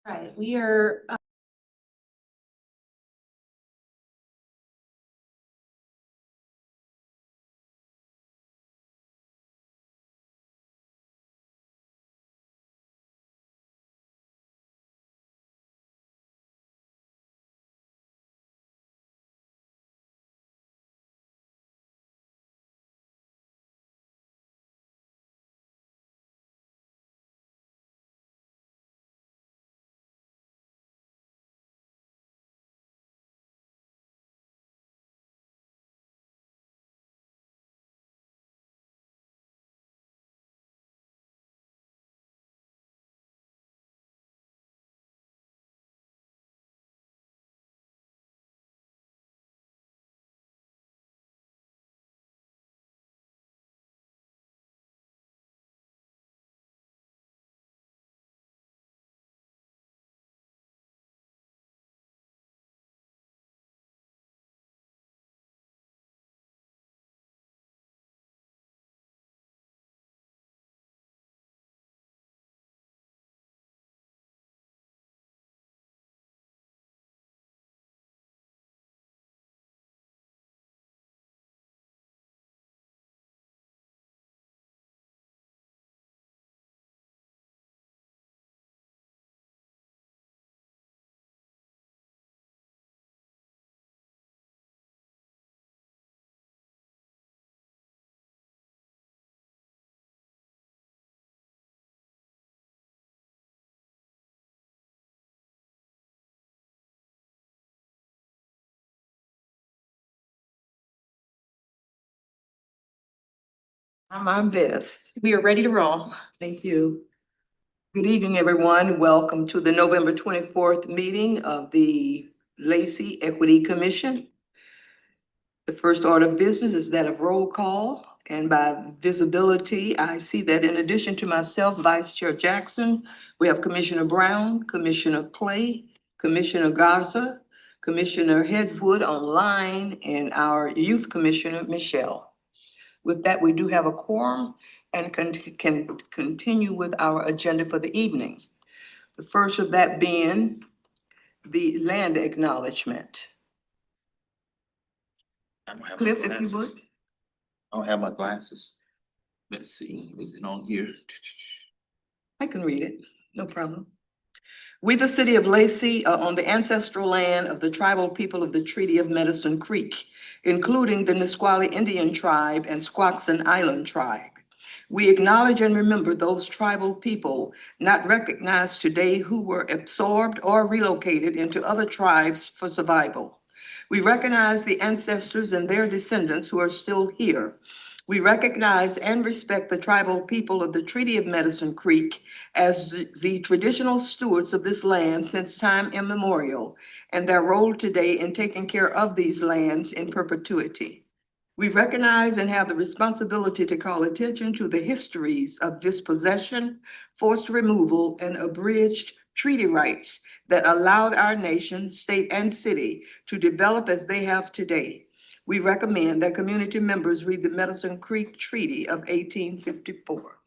Right, we are. I'm my best. We are ready to roll. Thank you. Good evening, everyone. Welcome to the November 24th meeting of the Lacey Equity Commission. The first order of business is that of roll call, and by visibility, I see that in addition to myself, Vice Chair Jackson, we have Commissioner Brown, Commissioner Clay, Commissioner Garza, Commissioner Hedgewood online, and our Youth Commissioner, Michelle. With that, we do have a quorum and can continue with our agenda for the evening. The first of that being the land acknowledgement. I don't have my Cliff, if you would. glasses. I don't have my glasses. Let's see, is it on here? I can read it, no problem. We, the city of Lacey, are on the ancestral land of the tribal people of the Treaty of Medicine Creek, including the Nisqually Indian tribe and Squaxin Island tribe. We acknowledge and remember those tribal people not recognized today who were absorbed or relocated into other tribes for survival. We recognize the ancestors and their descendants who are still here. We recognize and respect the tribal people of the Treaty of Medicine Creek as the traditional stewards of this land since time immemorial, and their role today in taking care of these lands in perpetuity. We recognize and have the responsibility to call attention to the histories of dispossession, forced removal, and abridged treaty rights that allowed our nation, state, and city to develop as they have today. We recommend that community members read the Medicine Creek Treaty of 1854.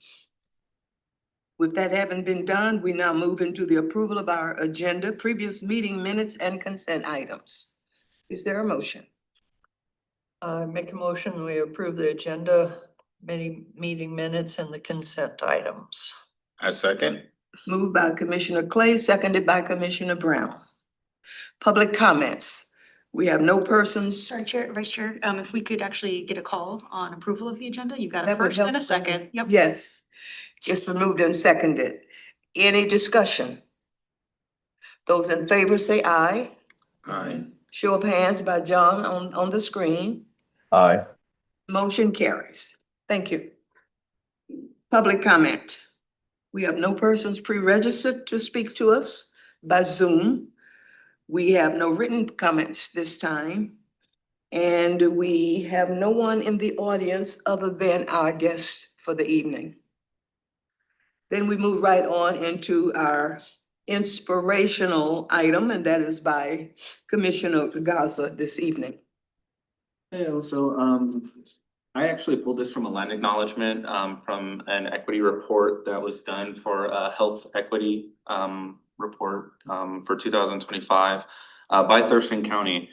With that having been done, we now move into the approval of our agenda, previous meeting minutes, and consent items. Is there a motion? Make a motion, we approve the agenda, meeting minutes and the consent items. I second. Moved by Commissioner Clay, seconded by Commissioner Brown. Public comments. We have no persons. Sorry, Chair, Vice Chair, if we could actually get a call on approval of the agenda, you've got a That would first and a help. second. Yep. Yes, it's been moved and seconded. Any discussion? Those in favor say aye. Aye. Show of hands by John on the screen. Aye. Motion carries. Thank you. Public comment. We have no persons pre-registered to speak to us by Zoom. We have no written comments this time. And we have no one in the audience other than our guests for the evening. Then we move right on into our inspirational item, and that is by Commissioner Gaza this evening. Hey, also, I actually pulled this from a land acknowledgement, from an equity report that was done for, health equity, report for 2025 by Thurston County.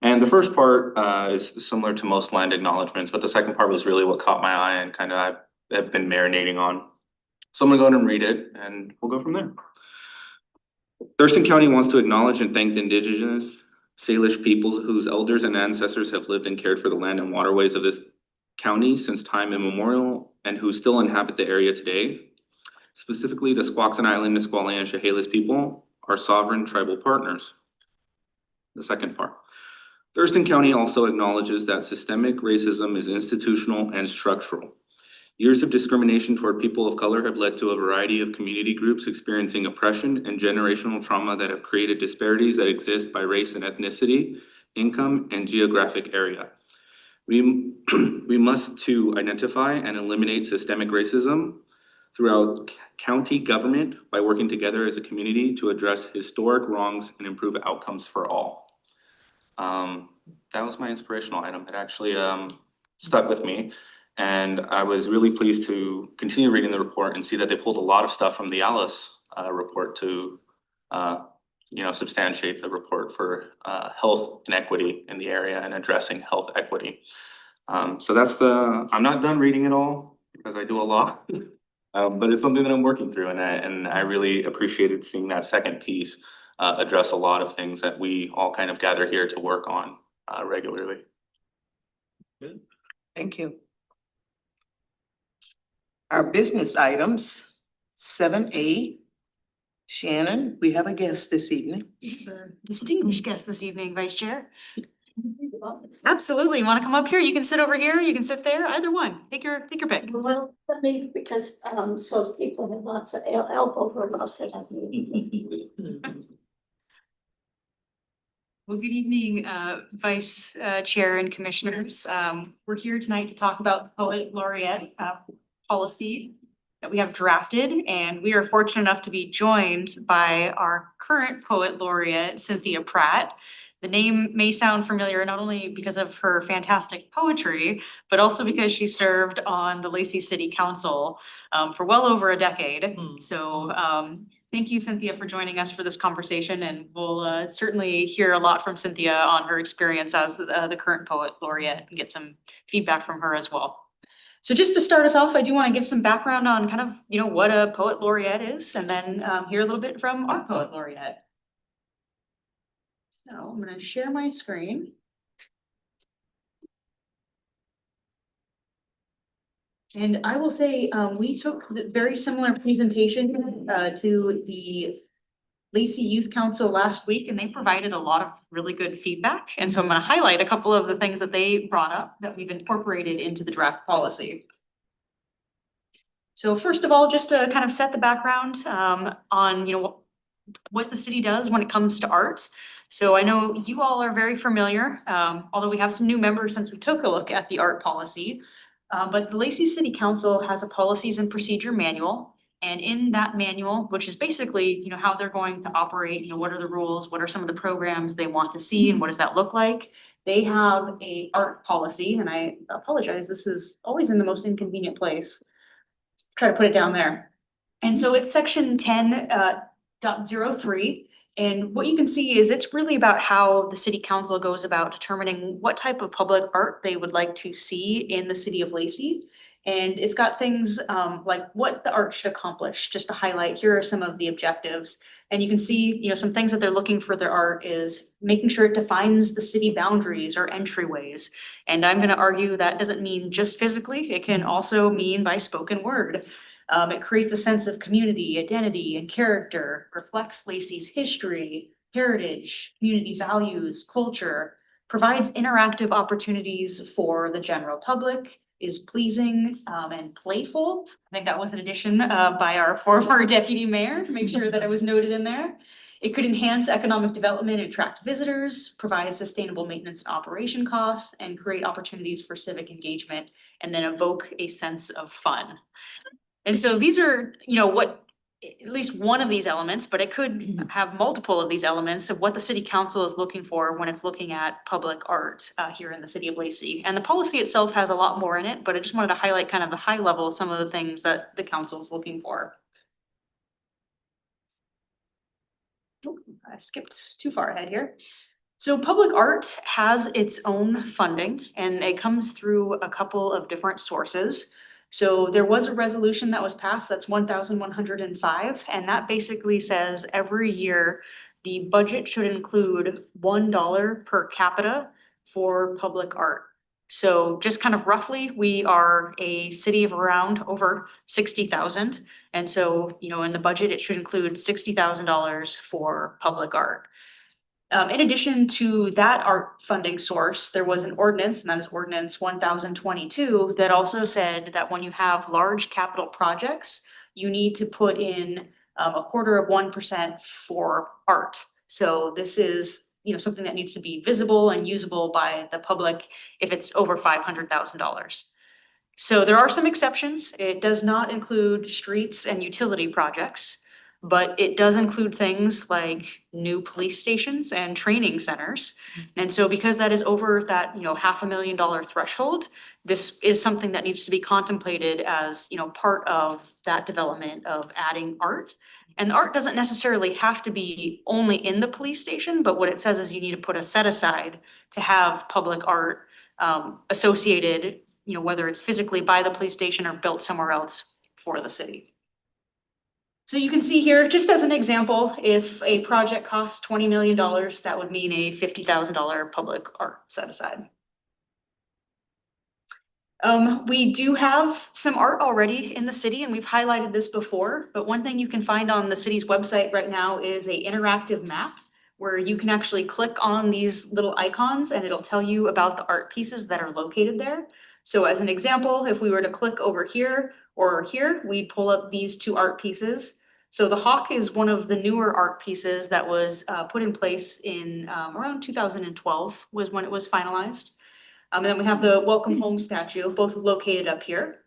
And the first part is similar to most land acknowledgements, but the second part was really what caught my eye and kind of I've been marinating on. So I'm gonna go ahead and read it and we'll go from there. Thurston County wants to acknowledge and thank the indigenous Salish peoples whose elders and ancestors have lived and cared for the land and waterways of this county since time immemorial and who still inhabit the area today. Specifically, the Squaxin Island, Nisqually, and Chehalis people are sovereign tribal partners. The second part. Thurston County also acknowledges that systemic racism is institutional and structural. Years of discrimination toward people of color have led to a variety of community groups experiencing oppression and generational trauma that have created disparities that exist by race and ethnicity, income, and geographic area. We must to identify and eliminate systemic racism throughout county government by working together as a community to address historic wrongs and improve outcomes for all. That was my inspirational item. It actually stuck with me. And I was really pleased to continue reading the report and see that they pulled a lot of stuff from the Alice report to substantiate the report for health inequity in the area and addressing health equity. So that's I'm not done reading it all because I do a lot, but it's something that I'm working through, and I really appreciated seeing that second piece address a lot of things that we all kind of gather here to work on regularly. Good. Thank you. Our business items, 7A. Shannon, we have a guest this evening. The distinguished guest this evening, Vice Chair. Absolutely. You want to come up here? You can sit over here. You can sit there. Either one. Take your pick. Well, let me, because, so people have lots of elbow room, I'll sit up. Well, good evening, Vice Chair and Commissioners. We're here tonight to talk about Poet Laureate policy that we have drafted, and we are fortunate enough to be joined by our current Poet Laureate, Cynthia Pratt. The name may sound familiar not only because of her fantastic poetry, but also because she served on the Lacey City Council for well over a decade. So thank you, Cynthia, for joining us for this conversation, and we'll certainly hear a lot from Cynthia on her experience as the current Poet Laureate and get some feedback from her as well. So just to start us off, I do want to give some background on kind of, what a Poet Laureate is, and then hear a little bit from our Poet Laureate. So I'm going to share my screen. And I will say, we took the very similar presentation to the Lacey Youth Council last week, and they provided a lot of really good feedback. And so I'm going to highlight a couple of the things that they brought up that we've incorporated into the draft policy. So first of all, just to kind of set the background on, what the city does when it comes to art. So I know you all are very familiar, although we have some new members since we took a look at the art policy. But the Lacey City Council has a policies and procedure manual. And in that manual, which is basically, how they're going to operate, what are the rules, what are some of the programs they want to see, and what does that look like? They have a art policy, and I apologize, this is always in the most inconvenient place. Try to put it down there. And so it's section 10.03. And what you can see is it's really about how the city council goes about determining what type of public art they would like to see in the city of Lacey. And it's got things like what the art should accomplish, just to highlight, here are some of the objectives. And you can see, some things that they're looking for their art is making sure it defines the city boundaries or entryways. And I'm gonna argue that doesn't mean just physically, it can also mean by spoken word. It creates a sense of community, identity, and character, reflects Lacey's history, heritage, community values, culture, provides interactive opportunities for the general public, is pleasing and playful. I think that was an addition by our former deputy mayor to make sure that it was noted in there. It could enhance economic development and attract visitors, provide sustainable maintenance and operation costs, and create opportunities for civic engagement, and then evoke a sense of fun. And so these are, at least one of these elements, but it could have multiple of these elements of what the city council is looking for when it's looking at public art here in the city of Lacey. And the policy itself has a lot more in it, but I just wanted to highlight kind of the high level of some of the things that the council is looking for. I skipped too far ahead here. So public art has its own funding and it comes through a couple of different sources. So there was a resolution that was passed, that's 1,105, and that basically says every year the budget should include $1 per capita for public art. So just kind of roughly, we are a city of around over 60,000. And so, in the budget, it should include $60,000 for public art. In addition to that art funding source, there was an ordinance, and that is ordinance 1022, that also said that when you have large capital projects, you need to put in a 1/4% for art. So this is, something that needs to be visible and usable by the public if it's over $500,000. So there are some exceptions. It does not include streets and utility projects, but it does include things like new police stations and training centers. And so because that is over that, $500,000 threshold, this is something that needs to be contemplated as, part of that development of adding art. And the art doesn't necessarily have to be only in the police station, but what it says is you need to put a set aside to have public art associated, whether it's physically by the police station or built somewhere else for the city. So you can see here, just as an example, if a project costs $20 million, that would mean a $50,000 public art set aside. We do have some art already in the city, and we've highlighted this before, but one thing you can find on the city's website right now is an interactive map where you can actually click on these little icons and it'll tell you about the art pieces that are located there. So as an example, if we were to click over here or here, we'd pull up these two art pieces. So the hawk is one of the newer art pieces that was put in place in around 2012 was when it was finalized. And then we have the Welcome Home statue, both located up here.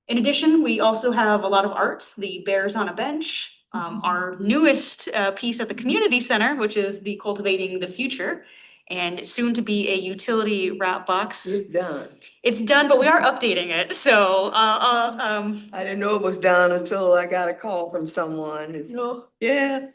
In addition, we also have a lot of arts, the bears on a bench, our newest piece at the community center, which is the Cultivating the Future, and soon to be a utility wrap box. It's done. It's done, but we are updating it, so I didn't know it was done until I got a call from someone. Yeah.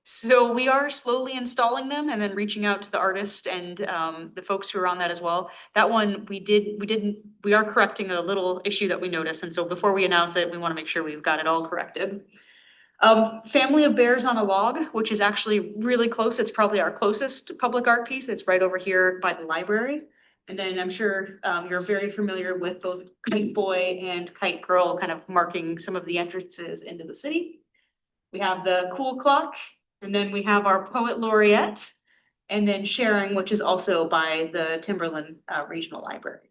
So we are slowly installing them and then reaching out to the artist and the folks who are on that as well. That one, we are correcting a little issue that we noticed, and so before we announce it, we want to make sure we've got it all corrected. Family of Bears on a Log, which is actually really close. It's probably our closest public art piece. It's right over here by the library. And then I'm sure you're very familiar with both Kite Boy and Kite Girl kind of marking some of the entrances into the city. We have the Cool Clock, and then we have our Poet Laureate, and then Sharing, which is also by the Timberland Regional Library.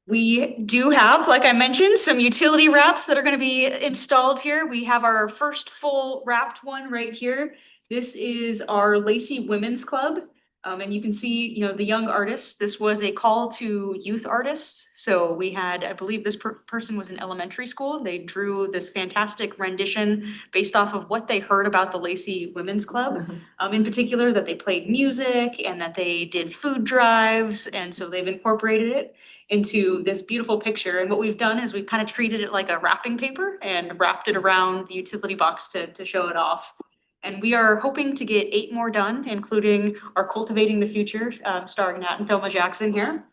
We do have, like I mentioned, some utility wraps that are gonna be installed here. We have our first full wrapped one right here. This is our Lacey Women's Club. And you can see, the young artists, this was a call to youth artists. So we had, I believe this person was in elementary school. They drew this fantastic rendition based off of what they heard about the Lacey Women's Club. In particular, that they played music and that they did food drives. And so they've incorporated it into this beautiful picture. And what we've done is we've kind of treated it like a wrapping paper and wrapped it around the utility box to show it off. And we are hoping to get 8 more done, including our Cultivating the Future, starring Nat and Thelma Jackson here.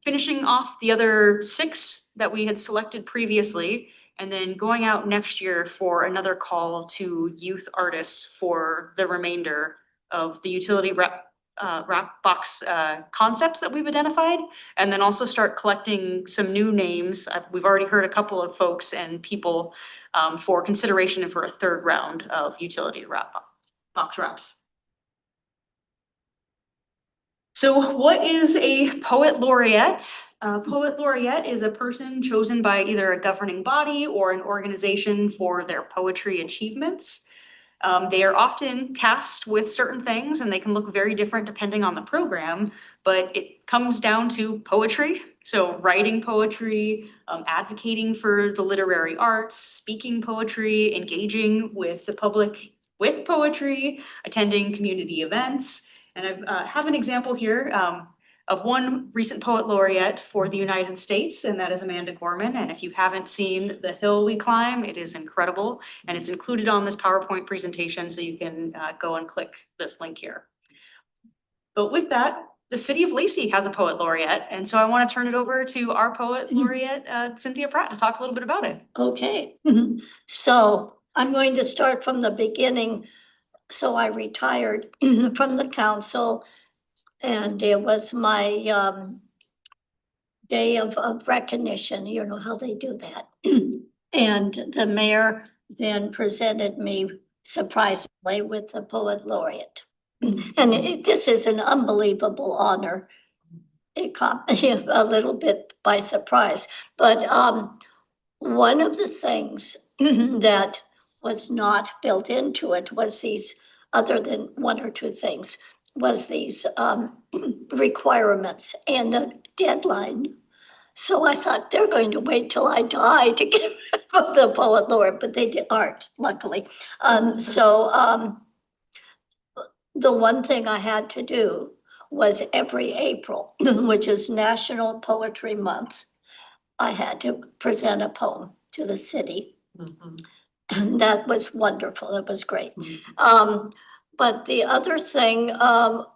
Finishing off the other 6 that we had selected previously, and then going out next year for another call to youth artists for the remainder of the utility wrap box concepts that we've identified, and then also start collecting some new names. We've already heard a couple of folks and people for consideration and for a 3rd round of utility box wraps. So what is a Poet Laureate? A Poet Laureate is a person chosen by either a governing body or an organization for their poetry achievements. They are often tasked with certain things and they can look very different depending on the program, but it comes down to poetry. So writing poetry, advocating for the literary arts, speaking poetry, engaging with the public with poetry, attending community events. And I have an example here of one recent poet laureate for the United States, and that is Amanda Gorman. And if you haven't seen The Hill We Climb, it is incredible. And it's included on this PowerPoint presentation, so you can go and click this link here. But with that, the city of Lacey has a poet laureate, and so I want to turn it over to our poet laureate, Cynthia Pratt, to talk a little bit about it. Okay, so I'm going to start from the beginning. So I retired from the council, and it was my day of recognition, you know how they do that. And the mayor then presented me surprisingly with the poet laureate. And this is an unbelievable honor. It caught me a little bit by surprise, but one of the things that was not built into it was these, other than one or two things, was these requirements and a deadline. So I thought they're going to wait till I die to get the poet laureate, but they aren't, luckily. The one thing I had to do was every April, which is National Poetry Month, I had to present a poem to the city. And that was wonderful. It was great. But the other thing, under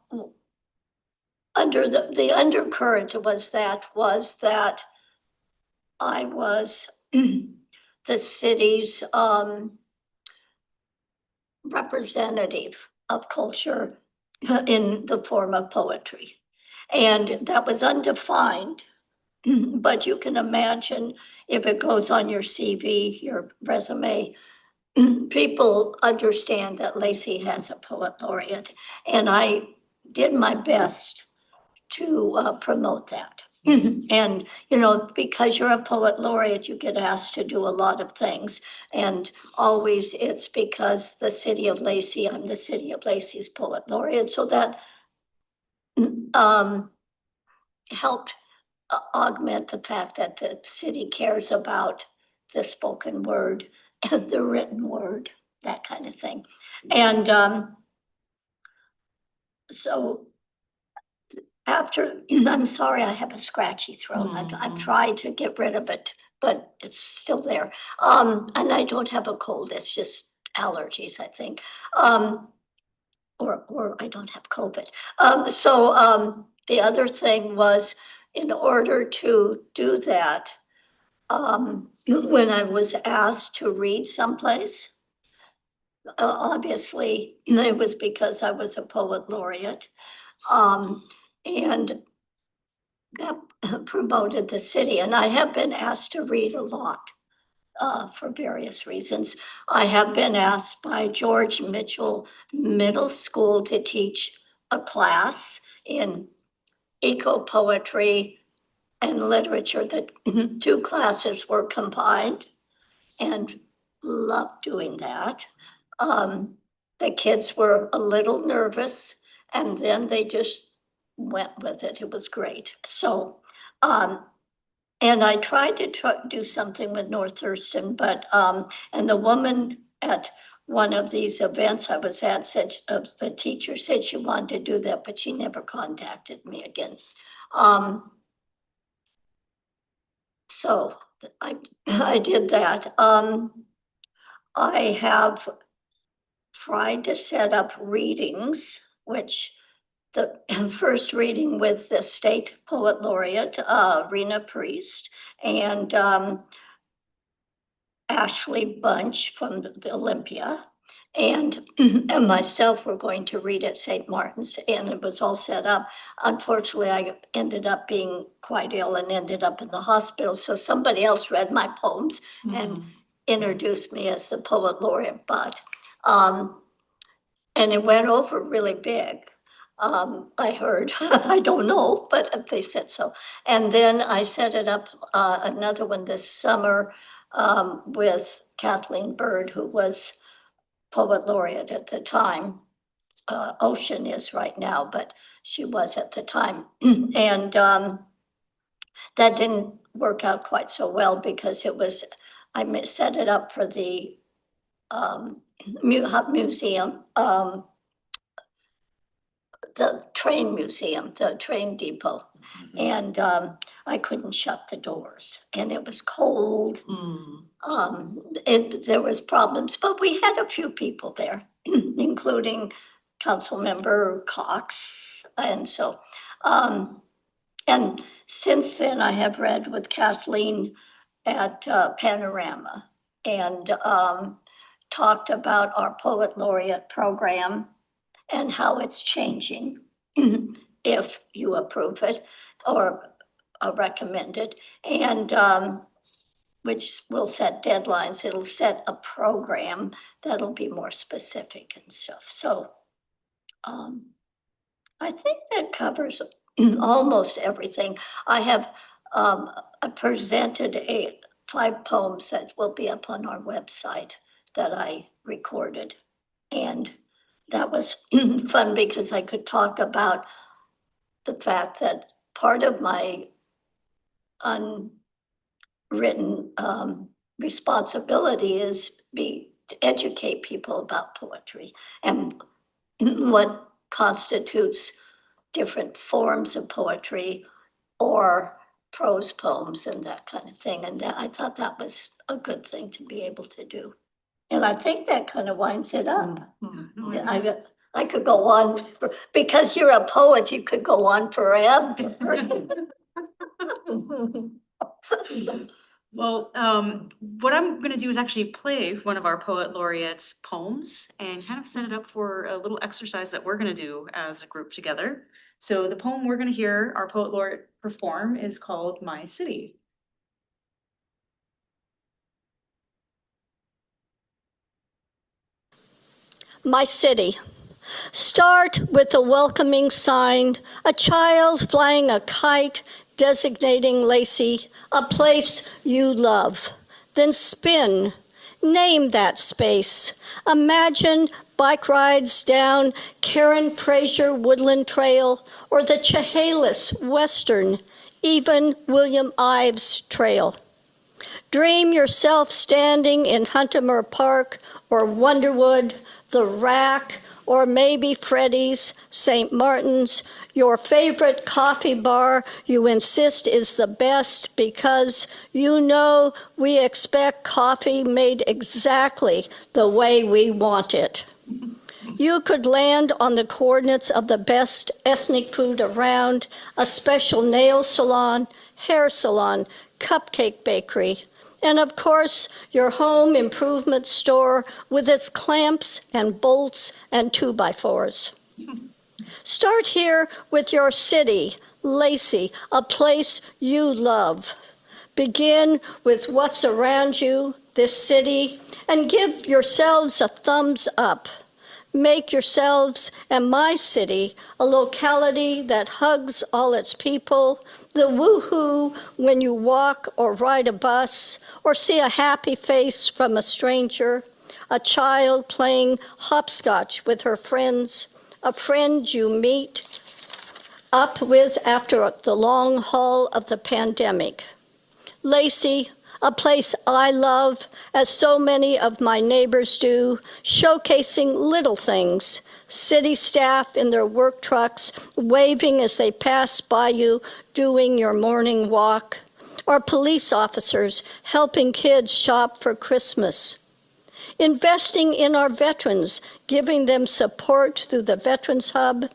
the undercurrent was that I was the city's representative of culture in the form of poetry. And that was undefined, but you can imagine if it goes on your CV, your resume, people understand that Lacey has a poet laureate. And I did my best to promote that. And, you know, because you're a poet laureate, you get asked to do a lot of things. And always it's because the city of Lacey, I'm the city of Lacey's poet laureate. So that helped augment the fact that the city cares about the spoken word, the written word, that kind of thing. And so after, I'm sorry, I have a scratchy throat. I've tried to get rid of it, but it's still there. And I don't have a cold, it's just allergies, I think. Or I don't have COVID. The other thing was, in order to do that, when I was asked to read someplace, obviously, it was because I was a poet laureate. And that promoted the city, and I have been asked to read a lot for various reasons. I have been asked by George Mitchell Middle School to teach a class in eco-poetry and literature. The two classes were combined, and loved doing that. The kids were a little nervous, and then they just went with it. It was great. So, and I tried to do something with North Thurston, but, and the woman at one of these events I was at said, the teacher said she wanted to do that, but she never contacted me again. So I did that. I have tried to set up readings, which the first reading with the state poet laureate, Rena Priest, and Ashley Bunch from the Olympia. And myself were going to read at St. Martin's, and it was all set up. Unfortunately, I ended up being quite ill and ended up in the hospital. So somebody else read my poems and introduced me as the poet laureate, but and it went over really big. I heard, I don't know, but they said so. And then I set it up, another one this summer, with Kathleen Bird, who was poet laureate at the time. Ocean is right now, but she was at the time. And that didn't work out quite so well because it was, I set it up for the museum, the train museum, the train depot. And I couldn't shut the doors and it was cold. There was problems, but we had a few people there, including Councilmember Cox. And so, and since then I have read with Kathleen at Panorama and talked about our Poet Laureate program and how it's changing if you approve it or recommend it. And which will set deadlines. It'll set a program that'll be more specific and stuff. So I think that covers almost everything. I have I presented 5 poems that will be up on our website that I recorded. And that was fun because I could talk about the fact that part of my unwritten responsibility is to educate people about poetry and what constitutes different forms of poetry or prose poems and that kind of thing. And I thought that was a good thing to be able to do. And I think that kind of winds it up. I could go on, because you're a poet, you could go on forever. Well, what I'm gonna do is actually play one of our poet laureates' poems and kind of set it up for a little exercise that we're gonna do as a group together. So the poem we're gonna hear our poet laureate perform is called My City. My city. Start with a welcoming sign, a child flying a kite designating Lacey, a place you love. Then spin, name that space. Imagine bike rides down Karen Fraser Woodland Trail or the Chehalis Western, even William Ives Trail. Dream yourself standing in Huntermore Park or Wonderwood, the Rack, or maybe Freddy's, St. Martin's, your favorite coffee bar you insist is the best because you know we expect coffee made exactly the way we want it. You could land on the coordinates of the best ethnic food around, a special nail salon, hair salon, cupcake bakery, and of course, your home improvement store with its clamps and bolts and 2x4s. Start here with your city, Lacey, a place you love. Begin with what's around you, this city, and give yourselves a thumbs up. Make yourselves and my city a locality that hugs all its people, the woohoo when you walk or ride a bus or see a happy face from a stranger, a child playing hopscotch with her friends, a friend you meet up with after the long haul of the pandemic. Lacey, a place I love, as so many of my neighbors do, showcasing little things, city staff in their work trucks waving as they pass by you doing your morning walk, or police officers helping kids shop for Christmas. Investing in our veterans, giving them support through the Veterans Hub,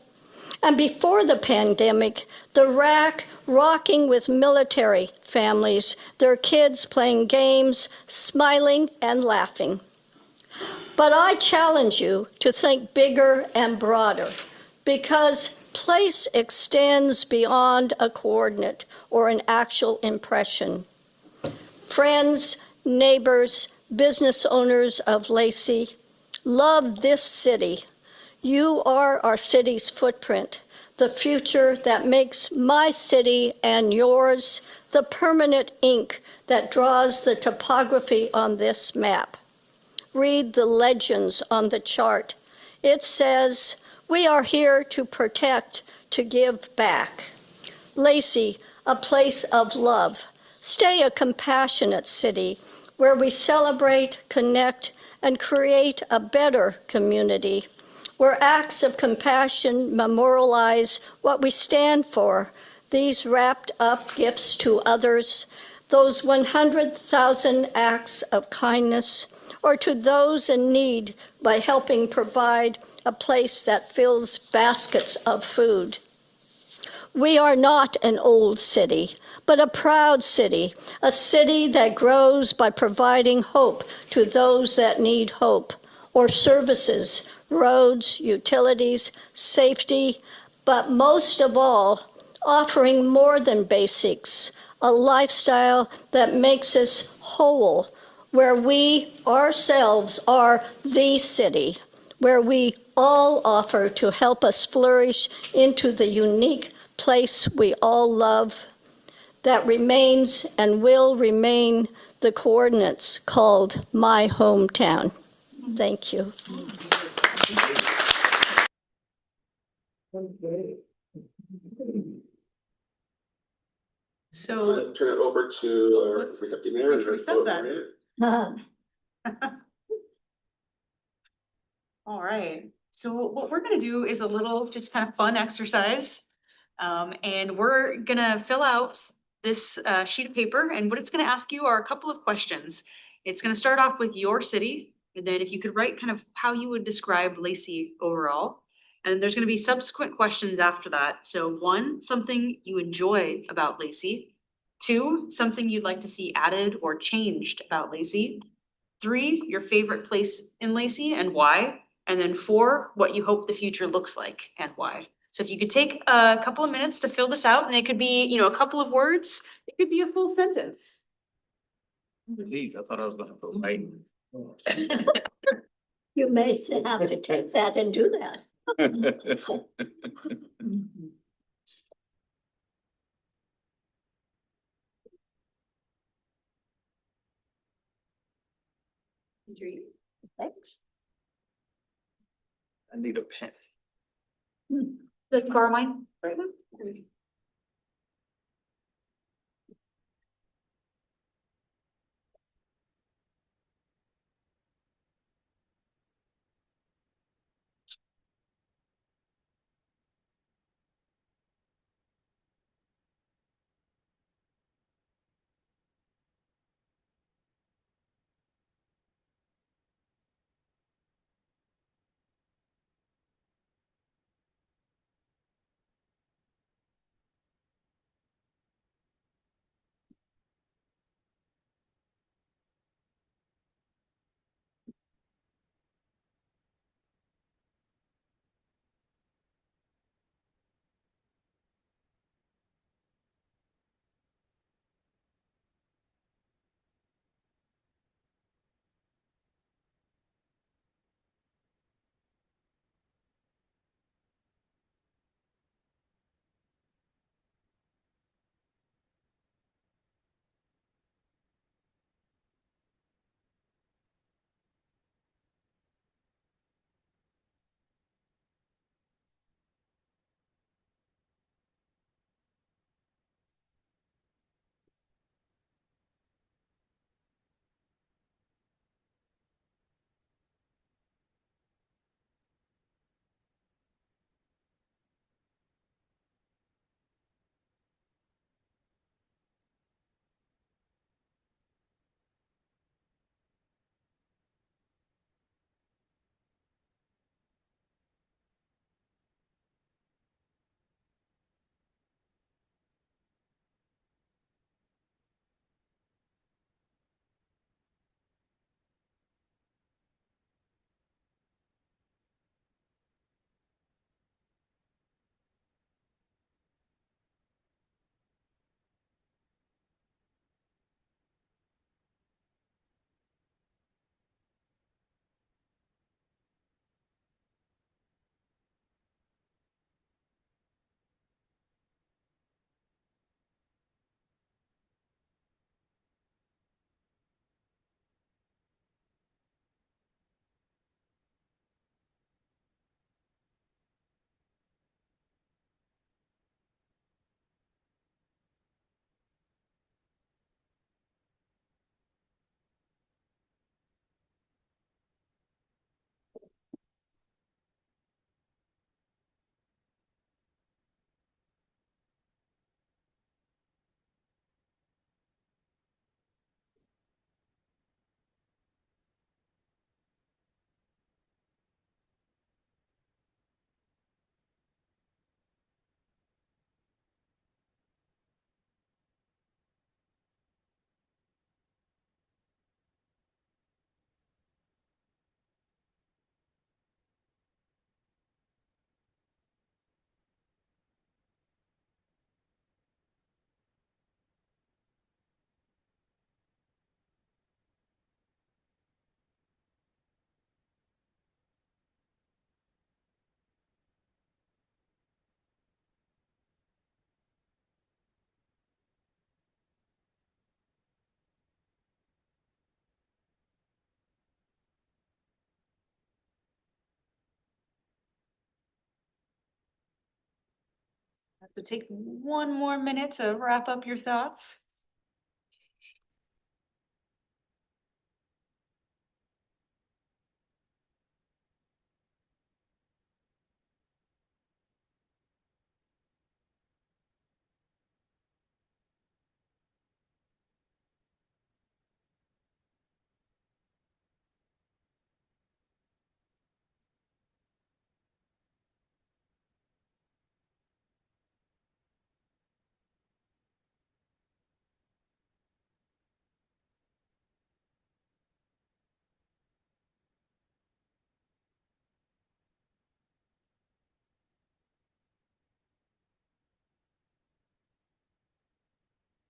and before the pandemic, the Rack rocking with military families, their kids playing games, smiling and laughing. But I challenge you to think bigger and broader, because place extends beyond a coordinate or an actual impression. Friends, neighbors, business owners of Lacey, love this city. You are our city's footprint, the future that makes my city and yours the permanent ink that draws the topography on this map. Read the legends on the chart. It says, we are here to protect, to give back. Lacey, a place of love. Stay a compassionate city where we celebrate, connect, and create a better community. where acts of compassion memorialize what we stand for, these wrapped up gifts to others, those 100,000 acts of kindness, or to those in need by helping provide a place that fills baskets of food. We are not an old city, but a proud city, a city that grows by providing hope to those that need hope, or services, roads, utilities, safety, but most of all, offering more than basics, a lifestyle that makes us whole, where we ourselves are the city, where we all offer to help us flourish into the unique place we all love, that remains and will remain the coordinates called my hometown. Thank you. So, Turn it over to our deputy mayor. Make sure we said that. all right, so what we're gonna do is a little just kind of fun exercise. And we're gonna fill out this sheet of paper, and what it's gonna ask you are a couple of questions. It's gonna start off with your city, and then if you could write kind of how you would describe Lacey overall. And there's gonna be subsequent questions after that. So one, something you enjoy about Lacey. Two, something you'd like to see added or changed about Lacey. Three, your favorite place in Lacey and why. And then four, what you hope the future looks like and why. So if you could take a couple of minutes to fill this out, and it could be, you know, a couple of words, it could be a full sentence. Leave, I thought I was gonna go right. You may have to take that and do that. Thanks. I need a pen. Like borrow mine, right? To take one more minute to wrap up your thoughts.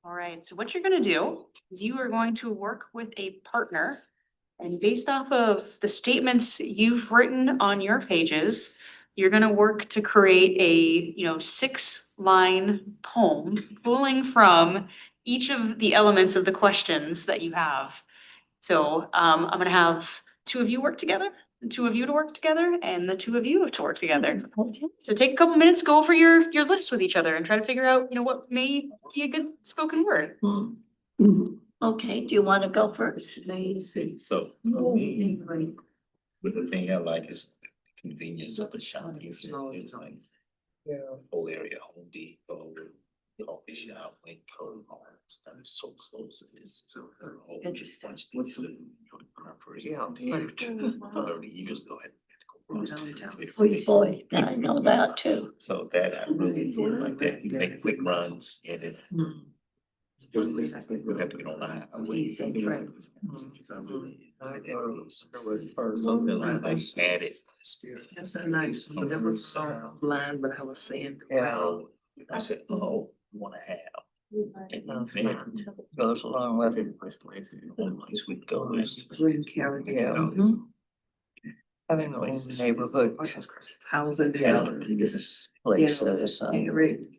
All right, so what you're gonna do is you are going to work with a partner. And based off of the statements you've written on your pages, you're gonna work to create a, 6-line poem pulling from each of the elements of the questions that you have. So I'm gonna have two of you work together, the two of you to work together, and the two of you to work together. So take a couple minutes, go over your lists with each other and try to figure out, what may be a good spoken word. Okay, do you want to go first? So, for me, but the thing I like is the convenience of the shopping. It's like Yeah. whole area, Home Depot, coffee shop, Waco, all that stuff is so close. It's so. Interesting. What's the property? Yeah, right. 30 years ago. I had to go across to Oh, boy, I know that too. So that I really like that. You make quick runs and it. You have to get on the highway. Something like added. That's a nice one. That was so blind, but I was saying. Yeah. I said, oh, wanna have. And then. Goes along with it. One place we go is. Yeah. Having a neighborhood. Housing. Yeah. This Places.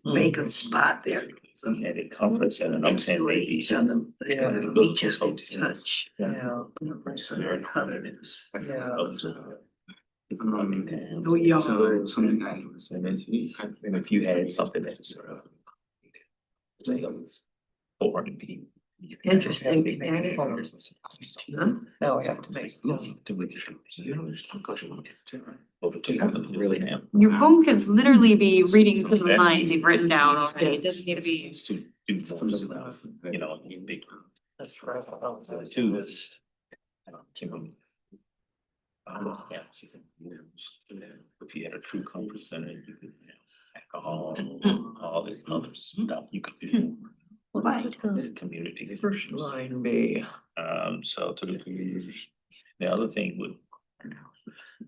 vacant spot there. So we had a conference center, and I'm Next saying to maybe. each other. Yeah. The beaches can touch. Yeah. So they're in hundreds. Yeah. Coming down. No yards. And if you had something that's. Say, 400 people. you can have Interesting. big And- farms and stuff. Huh? Now we have to make. Over 200 really now. Your poem could literally be reading some of the lines you've written down already. It doesn't need to be. It's to do more, you know, big. That's right. So two is. Kimberly. Yeah, if you had a true comfort center, you could have alcohol, all this other stuff you could do. Right. Community. First line B. So to the other thing with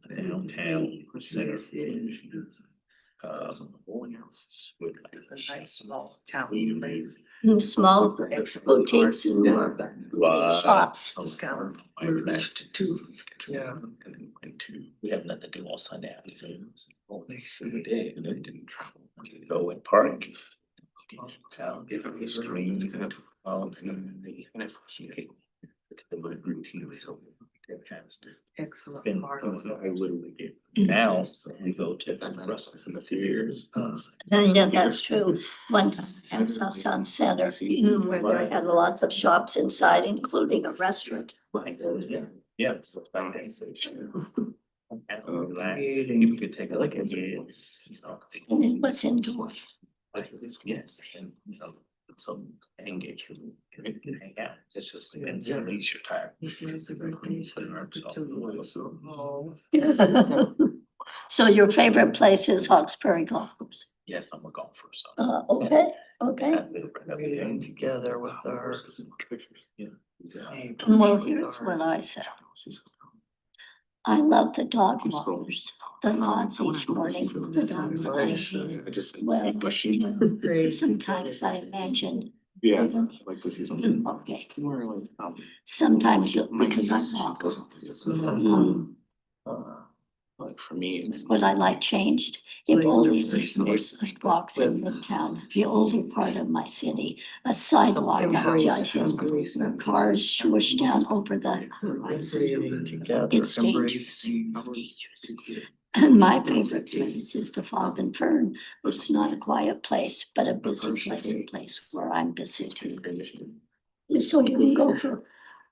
downtown center. With It's a nice small town. Small boutiques and shops. Just kind of My merged flat. two. Yeah. And then went to, we have nothing to do on Sunday afternoons. They see day and then didn't travel. Go and park. Town, get on the screen. She get the little routine, so that kind of stuff. Excellent. Been, part I of it. literally get, now we go to the restaurants in the theaters. Yeah, that's true. One time at South Sound Center, where they had lots of shops inside, including a restaurant. Yeah, so like that, so. And like, you could take a look at it. And it was indoors. Yes, and you know, so engage with, can hang out, it's just spends your leisure time. So your favorite place is Hawkesbury Golf Course? Yes, I'm a golfer, so. Okay, okay. Getting together with our. Yeah. Well, here's what I said. I love the dog walkers, the lawns each morning, the dogs. Well, sometimes I imagine. Yeah, I'd like to see something. Okay. Sometimes you, because I walk. Like for me, it's. What I like changed, if only there's no sidewalks in Midtown, the older part of my city, a sidewalk at Judge Hill, where cars swoosh down over the horizon. Creating together, It's dangerous. embracing. My favorite place is the Fog and Fern. It's not a quiet place, but a busy place, a place where I'm busy too. So you can go for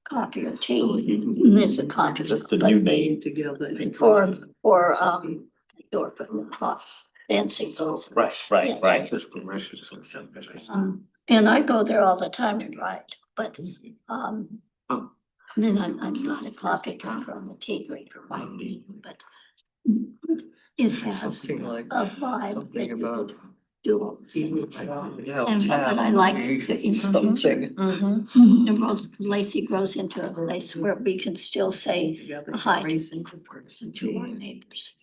coffee or tea, and there's a coffee. That's the but new name. Together. For or for dancing. Right. And I go there all the time to write, but then I'm not a coffee drinker, I'm a tea drinker by me, but it has Something like a vibe that something you about could do. Yeah, And but I like to something. and Lacey grows into a place where we can still say hi to our neighbors.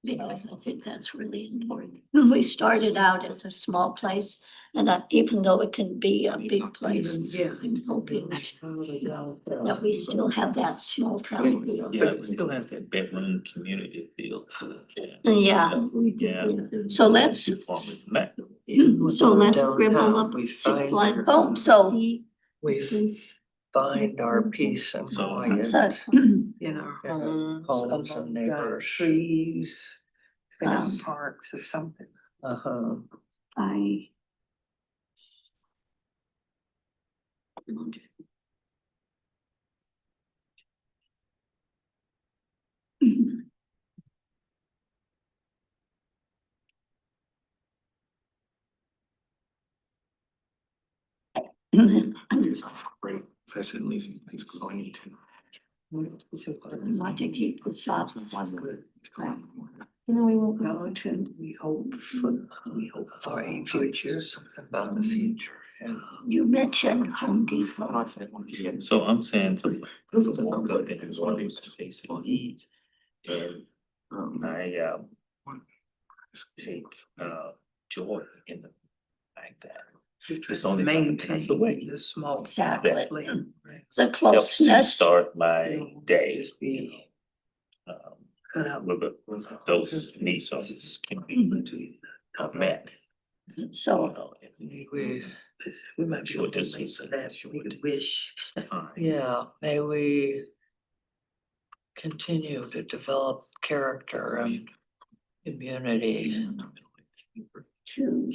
Because I think that's really important. We started out as a small place, and even though it can be a big place, I'm hoping that we still have that small town feel. Yeah, it still has that bedroom community feel to it. Yeah. Yeah. So let's, Farmers Mac. so let's scribble up We 6-line find- poem, so. We find our peace and So- quiet. So, In our Yeah, homes, homes and among neighbors. trees, in our Um, parks or something. Uh-huh. I. Great facilities, things going to. Want to keep the shops one good. We won't go to, we hope for a future. Something about the future, yeah. You mentioned Home Depot. So I'm saying to. Walk up and it's one of those spaces for needs. And I take joy in the fact that. It's only Maintain the way. the small. Exactly. That The helps to closeness. start my day. Cut out. With those needs can be met. So, We, We might be Sure, able to this make is- that, we could wish. yeah, may we continue to develop character and community. to,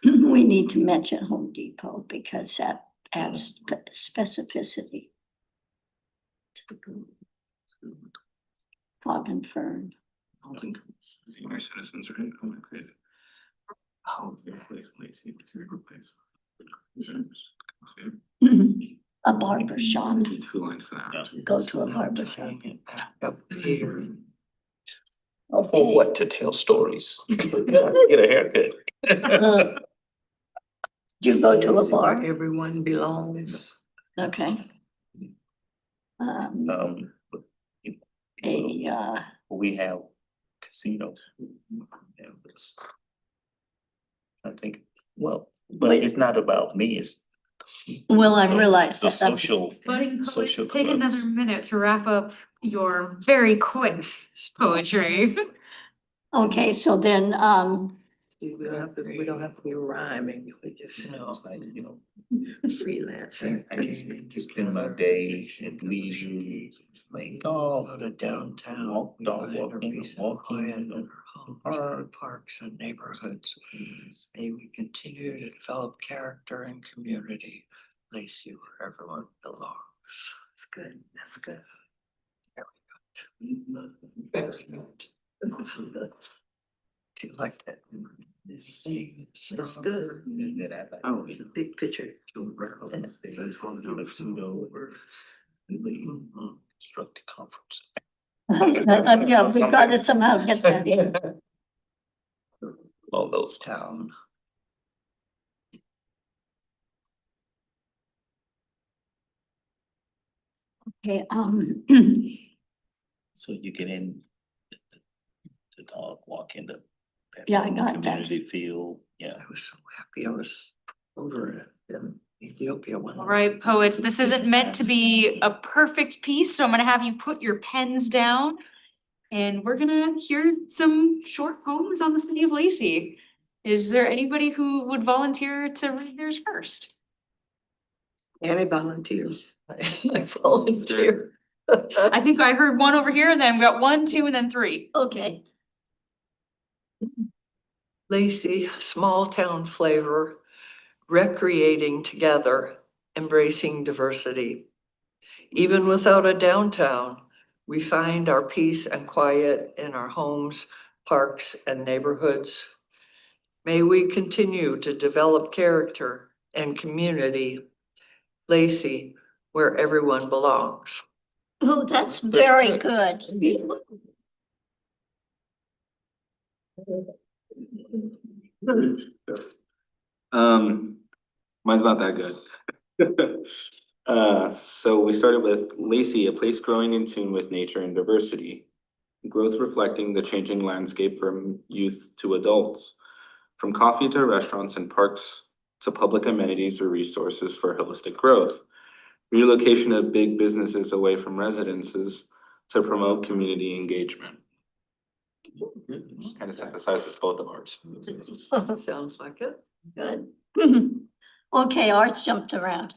we need to mention Home Depot because that adds specificity. Fog and Fern. Senior citizens are going crazy. How their place, Lacey, what's your place? A barber shop. 2 lines for that. Go to a barber shop. Up here. For Okay. what, to tell stories? Get a haircut. Do you go to a Where bar? everyone belongs. Okay. We have casino. I think, well, but Wait. it's not about me, it's. Well, I realize The that. social. Budding Social poets, take clubs. another minute to wrap up your very quick poetry. Okay, so then, We don't have to be rhyming, we just, It's like, you know, freelancing. I just spend my days at leisure, playing golf. Go to downtown. Walk, we dog find our walking, peace and walking quiet in the in our homes, parks and neighborhoods. May we continue to develop character and community, place you where everyone belongs. That's good, that's good. Do you like that? That's good. Oh, it's a big picture. Struck the conference. yeah, we gotta somehow get that in. All those Town. Okay, So you get in. The dog walk in the. Yeah, I got that. Community feel, yeah. I was so happy I was over in Ethiopia when. All right, poets, this isn't meant to be a perfect piece, so I'm gonna have you put your pens down. And we're gonna hear some short poems on the city of Lacey. Is there anybody who would volunteer to read theirs first? Any volunteers? I volunteer. I think I heard one over here, and then we got 1, 2, and then 3. Okay, Lacey, small town flavor, recreating together, embracing diversity. Even without a downtown, we find our peace and quiet in our homes, parks, and neighborhoods. May we continue to develop character and community. Lacey, where everyone belongs. oh, that's very good. Mine's not that good. So we started with Lacey, a place growing in tune with nature and diversity. Growth reflecting the changing landscape from youth to adults. From coffee to restaurants and parks to public amenities or resources for holistic growth. Relocation of big businesses away from residences to promote community engagement. Kind of synthesizes both of ours. Sounds like it. Good. Okay, ours jumped around.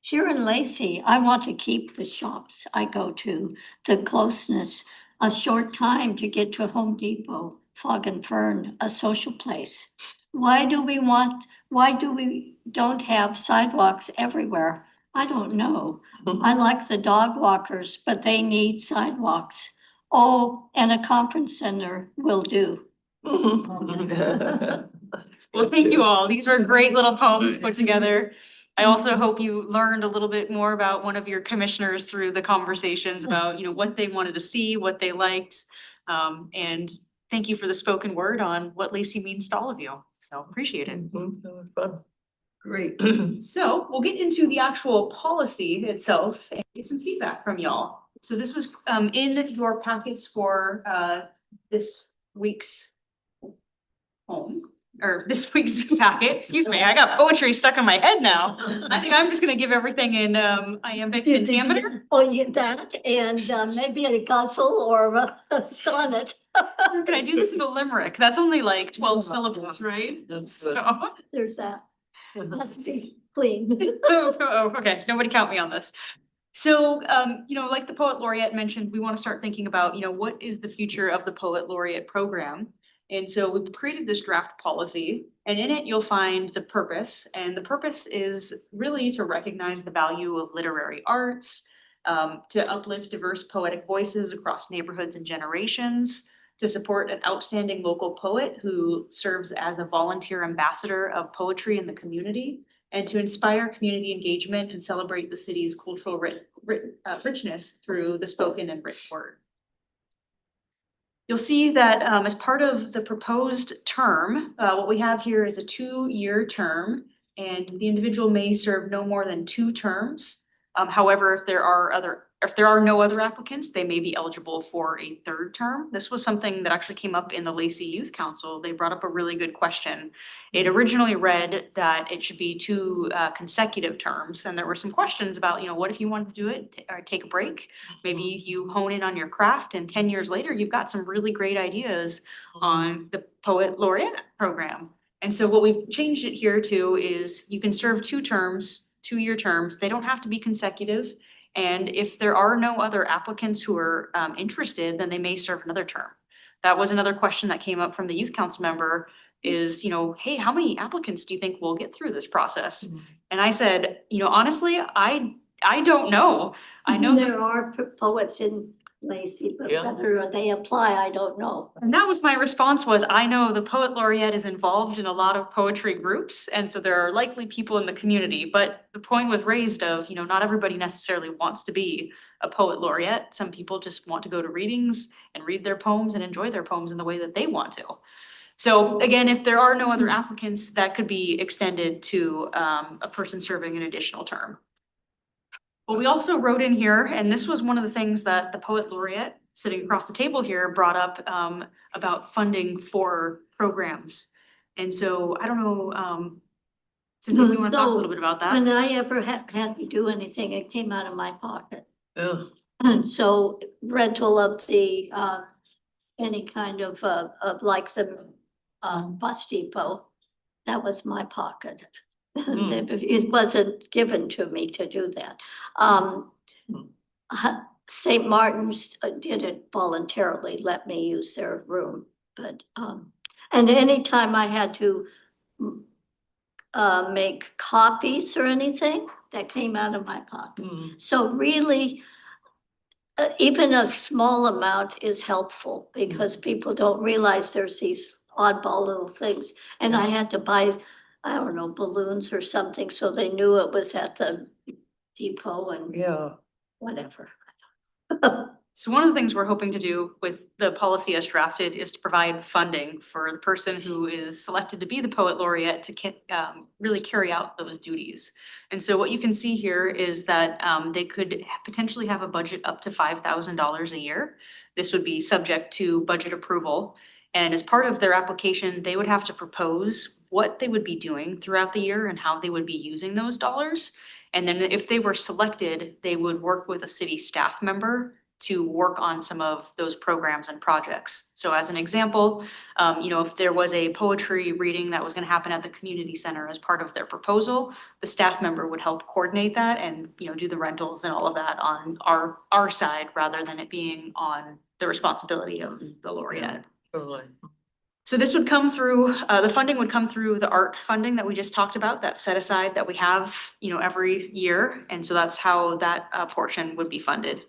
Here in Lacey, I want to keep the shops I go to, the closeness, a short time to get to Home Depot, Fog and Fern, a social place. Why do we don't have sidewalks everywhere? I don't know. I like the dog walkers, but they need sidewalks. Oh, and a conference center will do. Well, thank you all. These were great little poems put together. I also hope you learned a little bit more about one of your commissioners through the conversations about, what they wanted to see, what they liked. And thank you for the spoken word on what Lacey means to all of you. So appreciate it. Fun. Great. So we'll get into the actual policy itself and get some feedback from y'all. So this was in your packets for this week's this week's packet. Excuse me, I got poetry stuck in my head now. I think I'm just gonna give everything in iambic pentameter. Oh, yeah, that, and maybe a guzzle or a sonnet. Can I do this in a limerick? That's only like 12 syllables, right? That's good. So. There's that. Has to be clean. Oh, okay, nobody count me on this. So, like the poet laureate mentioned, we want to start thinking about, what is the future of the poet laureate program? And so we've created this draft policy, and in it you'll find the purpose, and the purpose is really to recognize the value of literary arts, to uplift diverse poetic voices across neighborhoods and generations, to support an outstanding local poet who serves as a volunteer ambassador of poetry in the community, and to inspire community engagement and celebrate the city's cultural richness through the spoken and written word. You'll see that as part of the proposed term, what we have here is a 2-year term, and the individual may serve no more than 2 terms. However, if there are no other applicants, they may be eligible for a 3rd term. This was something that actually came up in the Lacey Youth Council. They brought up a really good question. It originally read that it should be 2 consecutive terms, and there were some questions about, what if you wanted to do it or take a break? Maybe you hone in on your craft, and 10 years later, you've got some really great ideas on the Poet Laureate program. And so what we've changed it here to is you can serve 2 terms, 2-year terms. They don't have to be consecutive. And if there are no other applicants who are interested, then they may serve another term. That was another question that came up from the youth council member is, hey, how many applicants do you think will get through this process? And I said, honestly, I don't know. I know that. There are poets in Lacey, but Yeah. whether they apply, I don't know. And that was my response was, I know the poet laureate is involved in a lot of poetry groups, and so there are likely people in the community, but the point was raised of, not everybody necessarily wants to be a poet laureate. Some people just want to go to readings and read their poems and enjoy their poems in the way that they want to. So again, if there are no other applicants, that could be extended to a person serving an additional term. But we also wrote in here, and this was one of the things that the poet laureate sitting across the table here brought up about funding for programs. And so I don't know, Cynthia, if you want to talk a little bit about that. When I ever had to do anything, it came out of my pocket. Yeah. And so rental of the any kind of like the bus depot, that was my pocket. It wasn't given to me to do that. St. Martin's did it voluntarily, let me use their room, but, and anytime I had to make copies or anything, that came out of my pocket. So really, even a small amount is helpful because people don't realize there's these oddball little things. And I had to buy, I don't know, balloons or something, so they knew it was at the depot and Yeah. whatever. So one of the things we're hoping to do with the policy as drafted is to provide funding for the person who is selected to be the poet laureate to really carry out those duties. And so what you can see here is that they could potentially have a budget up to $5,000 a year. This would be subject to budget approval. And as part of their application, they would have to propose what they would be doing throughout the year and how they would be using those dollars. And then if they were selected, they would work with a city staff member to work on some of those programs and projects. So as an example, if there was a poetry reading that was gonna happen at the community center as part of their proposal, the staff member would help coordinate that and, do the rentals and all of that on our side rather than it being on the responsibility of the laureate. Totally. So this would come through, the funding would come through the art funding that we just talked about, that set aside that we have, every year. And so that's how that portion would be funded.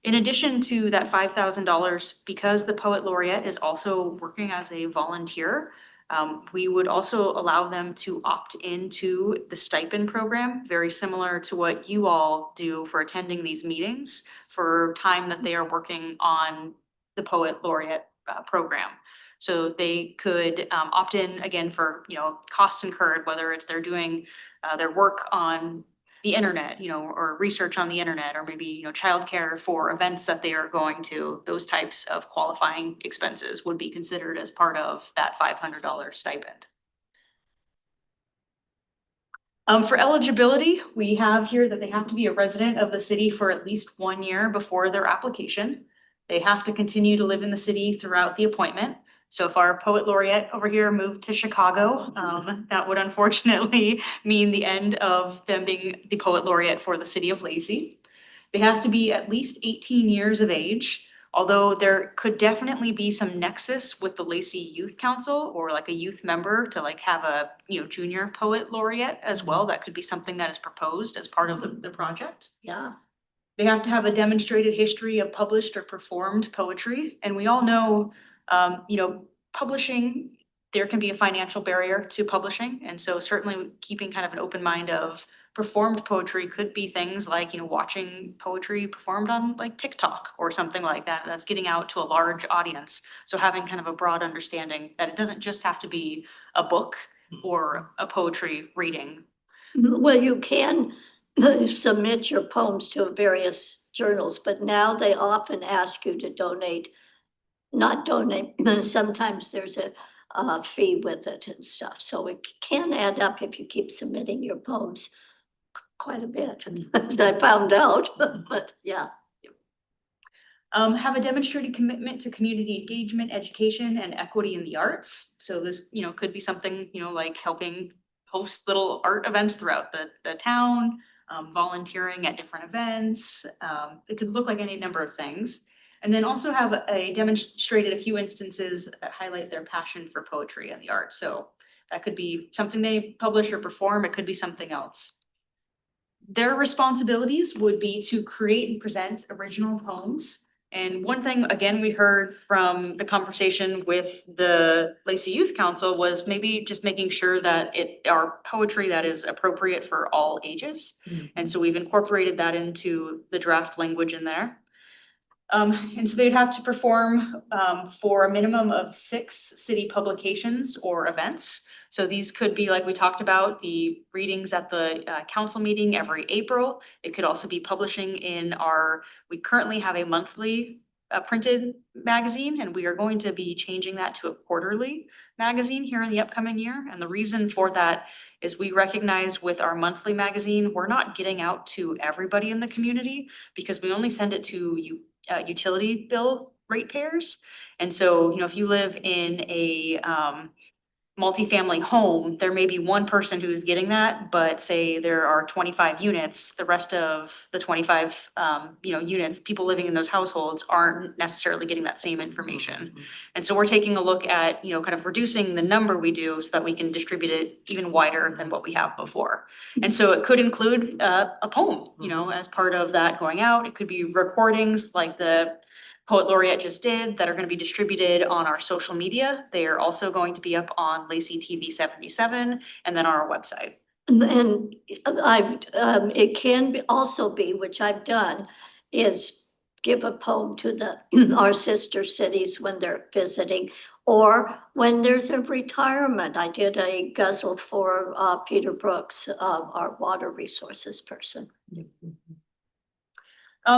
In addition to that $5,000, because the poet laureate is also working as a volunteer, we would also allow them to opt into the stipend program, very similar to what you all do for attending these meetings for time that they are working on the poet laureate program. So they could opt in again for, costs incurred, whether it's they're doing their work on the internet, or research on the internet, or maybe, childcare for events that they are going to. Those types of qualifying expenses would be considered as part of that $500 stipend. For eligibility, we have here that they have to be a resident of the city for at least 1 year before their application. They have to continue to live in the city throughout the appointment. So if our poet laureate over here moved to Chicago, that would unfortunately mean the end of them being the poet laureate for the city of Lacey. They have to be at least 18 years of age, although there could definitely be some nexus with the Lacey Youth Council or like a youth member to like have a, junior poet laureate as well. That could be something that is proposed as part of the project. Yeah. They have to have a demonstrated history of published or performed poetry. And we all know, publishing, there can be a financial barrier to publishing. And so certainly keeping kind of an open mind of performed poetry could be things like, watching poetry performed on like TikTok or something like that, that's getting out to a large audience. So having kind of a broad understanding that it doesn't just have to be a book or a poetry reading. Well, you can submit your poems to various journals, but now they often ask you to donate, not donate, sometimes there's a fee with it and stuff. So it can add up if you keep submitting your poems quite a bit, as I found out, but yeah. Have a demonstrated commitment to community engagement, education, and equity in the arts. So this, could be something, like helping host little art events throughout the town, volunteering at different events. It could look like any number of things. And then also have demonstrated a few instances that highlight their passion for poetry and the arts. So that could be something they publish or perform. It could be something else. Their responsibilities would be to create and present original poems. And one thing, again, we heard from the conversation with the Lacey Youth Council was maybe just making sure that our poetry that is appropriate for all ages. And so we've incorporated that into the draft language in there. And so they'd have to perform for a minimum of 6 city publications or events. So these could be, like we talked about, the readings at the council meeting every April. It could also be publishing in we currently have a monthly printed magazine, and we are going to be changing that to a quarterly magazine here in the upcoming year. And the reason for that is we recognize with our monthly magazine, we're not getting out to everybody in the community because we only send it to utility bill ratepayers. And so, if you live in a multifamily home, there may be one person who's getting that, but say there are 25 units, the rest of the 25 units, people living in those households aren't necessarily getting that same information. And so we're taking a look at, kind of reducing the number we do so that we can distribute it even wider than what we have before. And so it could include a poem, as part of that going out. It could be recordings like the Poet Laureate just did that are gonna be distributed on our social media. They are also going to be up on Lacey TV 77 and then on our website. And it can also be, which I've done, is give a poem to our sister cities when they're visiting, or when there's a retirement. I did a guzzle for Peter Brooks, our water resources person.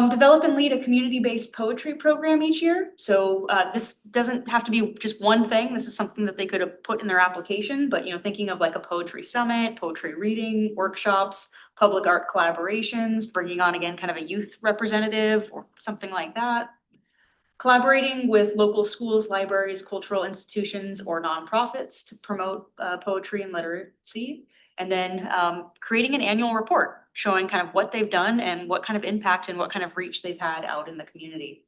Develop and lead a community-based poetry program each year. So this doesn't have to be just one thing. This is something that they could have put in their application, but thinking of like a poetry summit, poetry reading, workshops, public art collaborations, bringing on again kind of a youth representative or something like that. Collaborating with local schools, libraries, cultural institutions, or nonprofits to promote poetry and literacy. And then creating an annual report showing kind of what they've done and what kind of impact and what kind of reach they've had out in the community.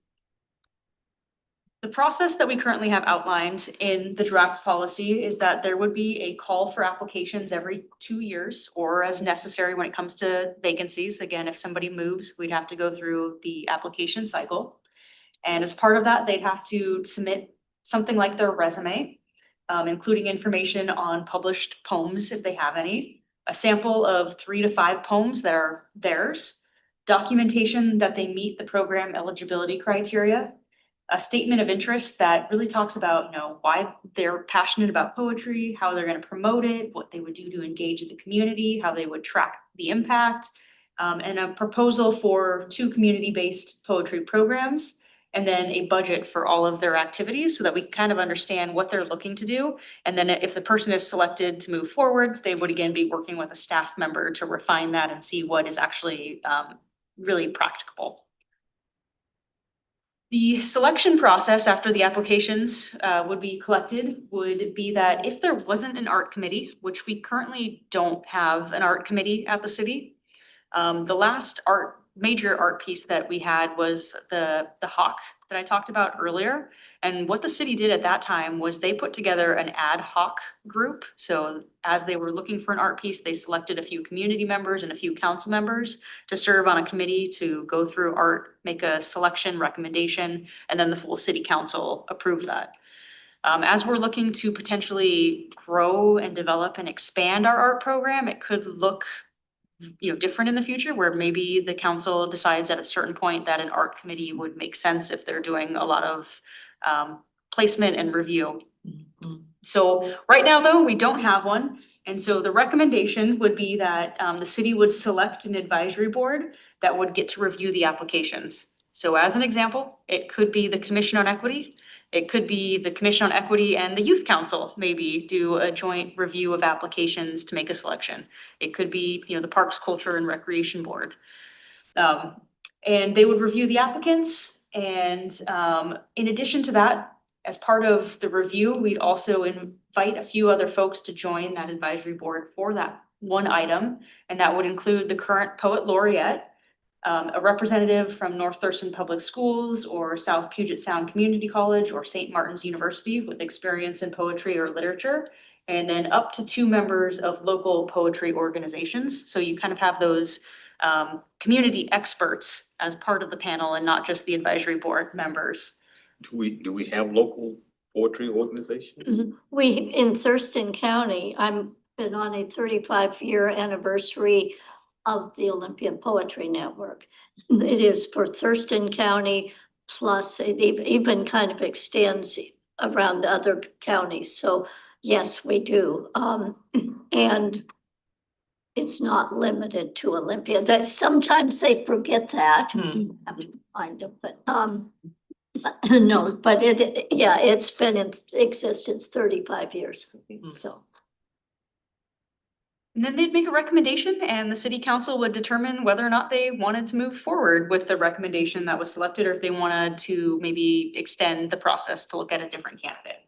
The process that we currently have outlined in the draft policy is that there would be a call for applications every 2 years or as necessary when it comes to vacancies. Again, if somebody moves, we'd have to go through the application cycle. And as part of that, they'd have to submit something like their resume, including information on published poems if they have any, a sample of 3 to 5 poems that are theirs, documentation that they meet the program eligibility criteria, a statement of interest that really talks about, why they're passionate about poetry, how they're going to promote it, what they would do to engage the community, how they would track the impact, and a proposal for 2 community-based poetry programs, and then a budget for all of their activities so that we can kind of understand what they're looking to do. And then if the person is selected to move forward, they would again be working with a staff member to refine that and see what is actually really practicable. The selection process after the applications would be collected would be that if there wasn't an art committee, which we currently don't have an art committee at the city, the last major art piece that we had was the hawk that I talked about earlier. And what the city did at that time was they put together an ad hoc group. So as they were looking for an art piece, they selected a few community members and a few council members to serve on a committee to go through art, make a selection recommendation, and then the full city council approved that. As we're looking to potentially grow and develop and expand our art program, it could look different in the future, where maybe the council decides at a certain point that an art committee would make sense if they're doing a lot of placement and review. So right now, though, we don't have one. And so the recommendation would be that the city would select an advisory board that would get to review the applications. So as an example, it could be the Commission on Equity. It could be the Commission on Equity and the Youth Council maybe do a joint review of applications to make a selection. It could be, the Parks, Culture, and Recreation Board. And they would review the applicants. And in addition to that, as part of the review, we'd also invite a few other folks to join that advisory board for that one item. And that would include the current Poet Laureate, a representative from North Thurston Public Schools or South Puget Sound Community College or St. Martin's University with experience in poetry or literature, and then up to 2 members of local poetry organizations. So you kind of have those community experts as part of the panel and not just the advisory board members. Do we have local poetry organizations? We, in Thurston County, I'm been on a 35-year anniversary of the Olympian Poetry Network. It is for Thurston County, plus it even kind of extends around the other counties. So yes, we do. And it's not limited to Olympia. That sometimes they forget that. I have to find them, but no, but it's been in existence 35 years. So. And then they'd make a recommendation and the city council would determine whether or not they wanted to move forward with the recommendation that was selected, or if they wanted to maybe extend the process to look at a different candidate.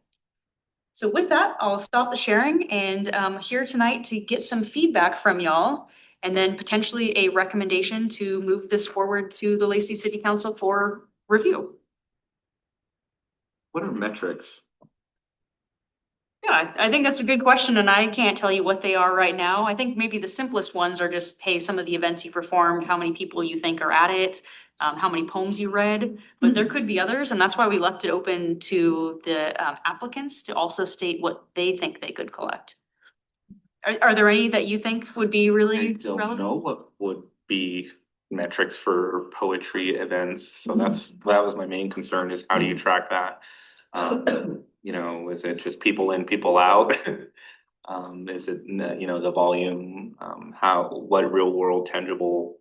So with that, I'll stop the sharing and here tonight to get some feedback from y'all. And then potentially a recommendation to move this forward to the Lacey City Council for review. What are metrics? Yeah, I think that's a good question and I can't tell you what they are right now. I think maybe the simplest ones are just, hey, some of the events you performed, how many people you think are at it, how many poems you read, but there could be others, and that's why we left it open to the applicants to also state what they think they could collect. Are there any that you think would be I really don't relevant? know what would be metrics for poetry events, so that was my main concern is how do you track that? You know, is it just people in, people out? Is it, you know, the volume, what real world tangible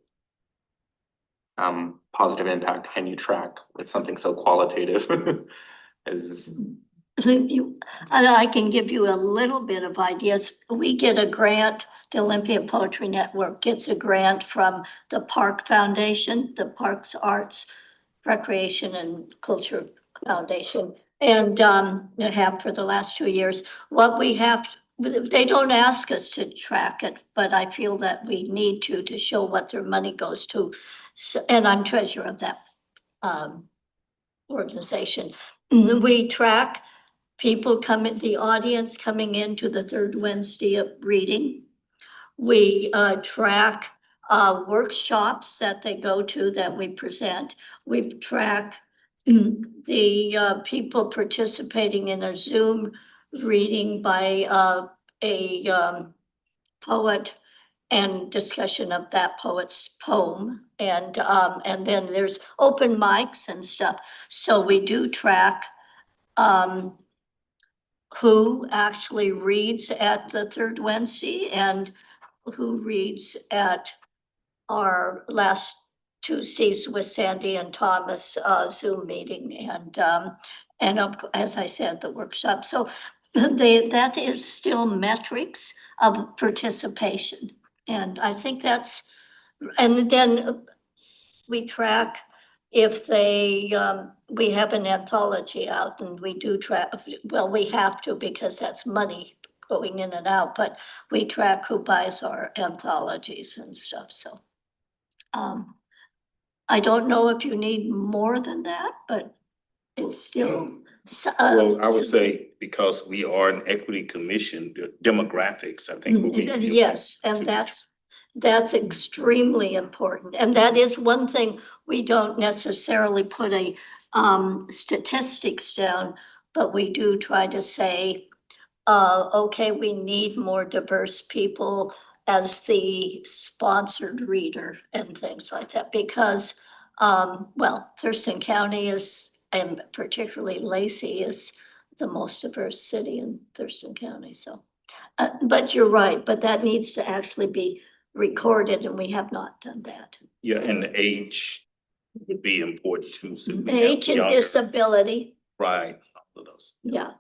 positive impact can you track with something so qualitative? Is And I can give you a little bit of ideas. We get a grant, the Olympia Poetry Network gets a grant from the Park Foundation, the Parks Arts, Recreation and Culture Foundation. And they have for the last 2 years. What we have, they don't ask us to track it, but I feel that we need to show what their money goes to. So, and I'm treasurer of that organization. We track people coming, the audience coming into the third Wednesday of reading. We track workshops that they go to that we present. We track the people participating in a Zoom reading by a poet and discussion of that poet's poem. And then there's open mics and stuff. So we do track who actually reads at the third Wednesday and who reads at our last Tuesdays with Sandy and Thomas Zoom meeting and as I said, the workshop. So that is still metrics of participation. And I think that's, and then we track if they, we have an anthology out and we do track, well, we have to because that's money going in and out, but we track who buys our anthologies and stuff, so. I don't know if you need more than that, but it's still. Well, I would say because we are an equity commission, the demographics, I think. will be important Yes, to and the- that's extremely important, and that is one thing we don't necessarily put a statistics down, but we do try to say, okay, we need more diverse people as the sponsored reader and things like that, because well, Thurston County is, and particularly Lacey is the most diverse city in Thurston County, so. But you're right, but that needs to actually be recorded and we have not done that. Yeah, and the age would be important too. So we have Age and younger- disability, Right, all of those. yeah.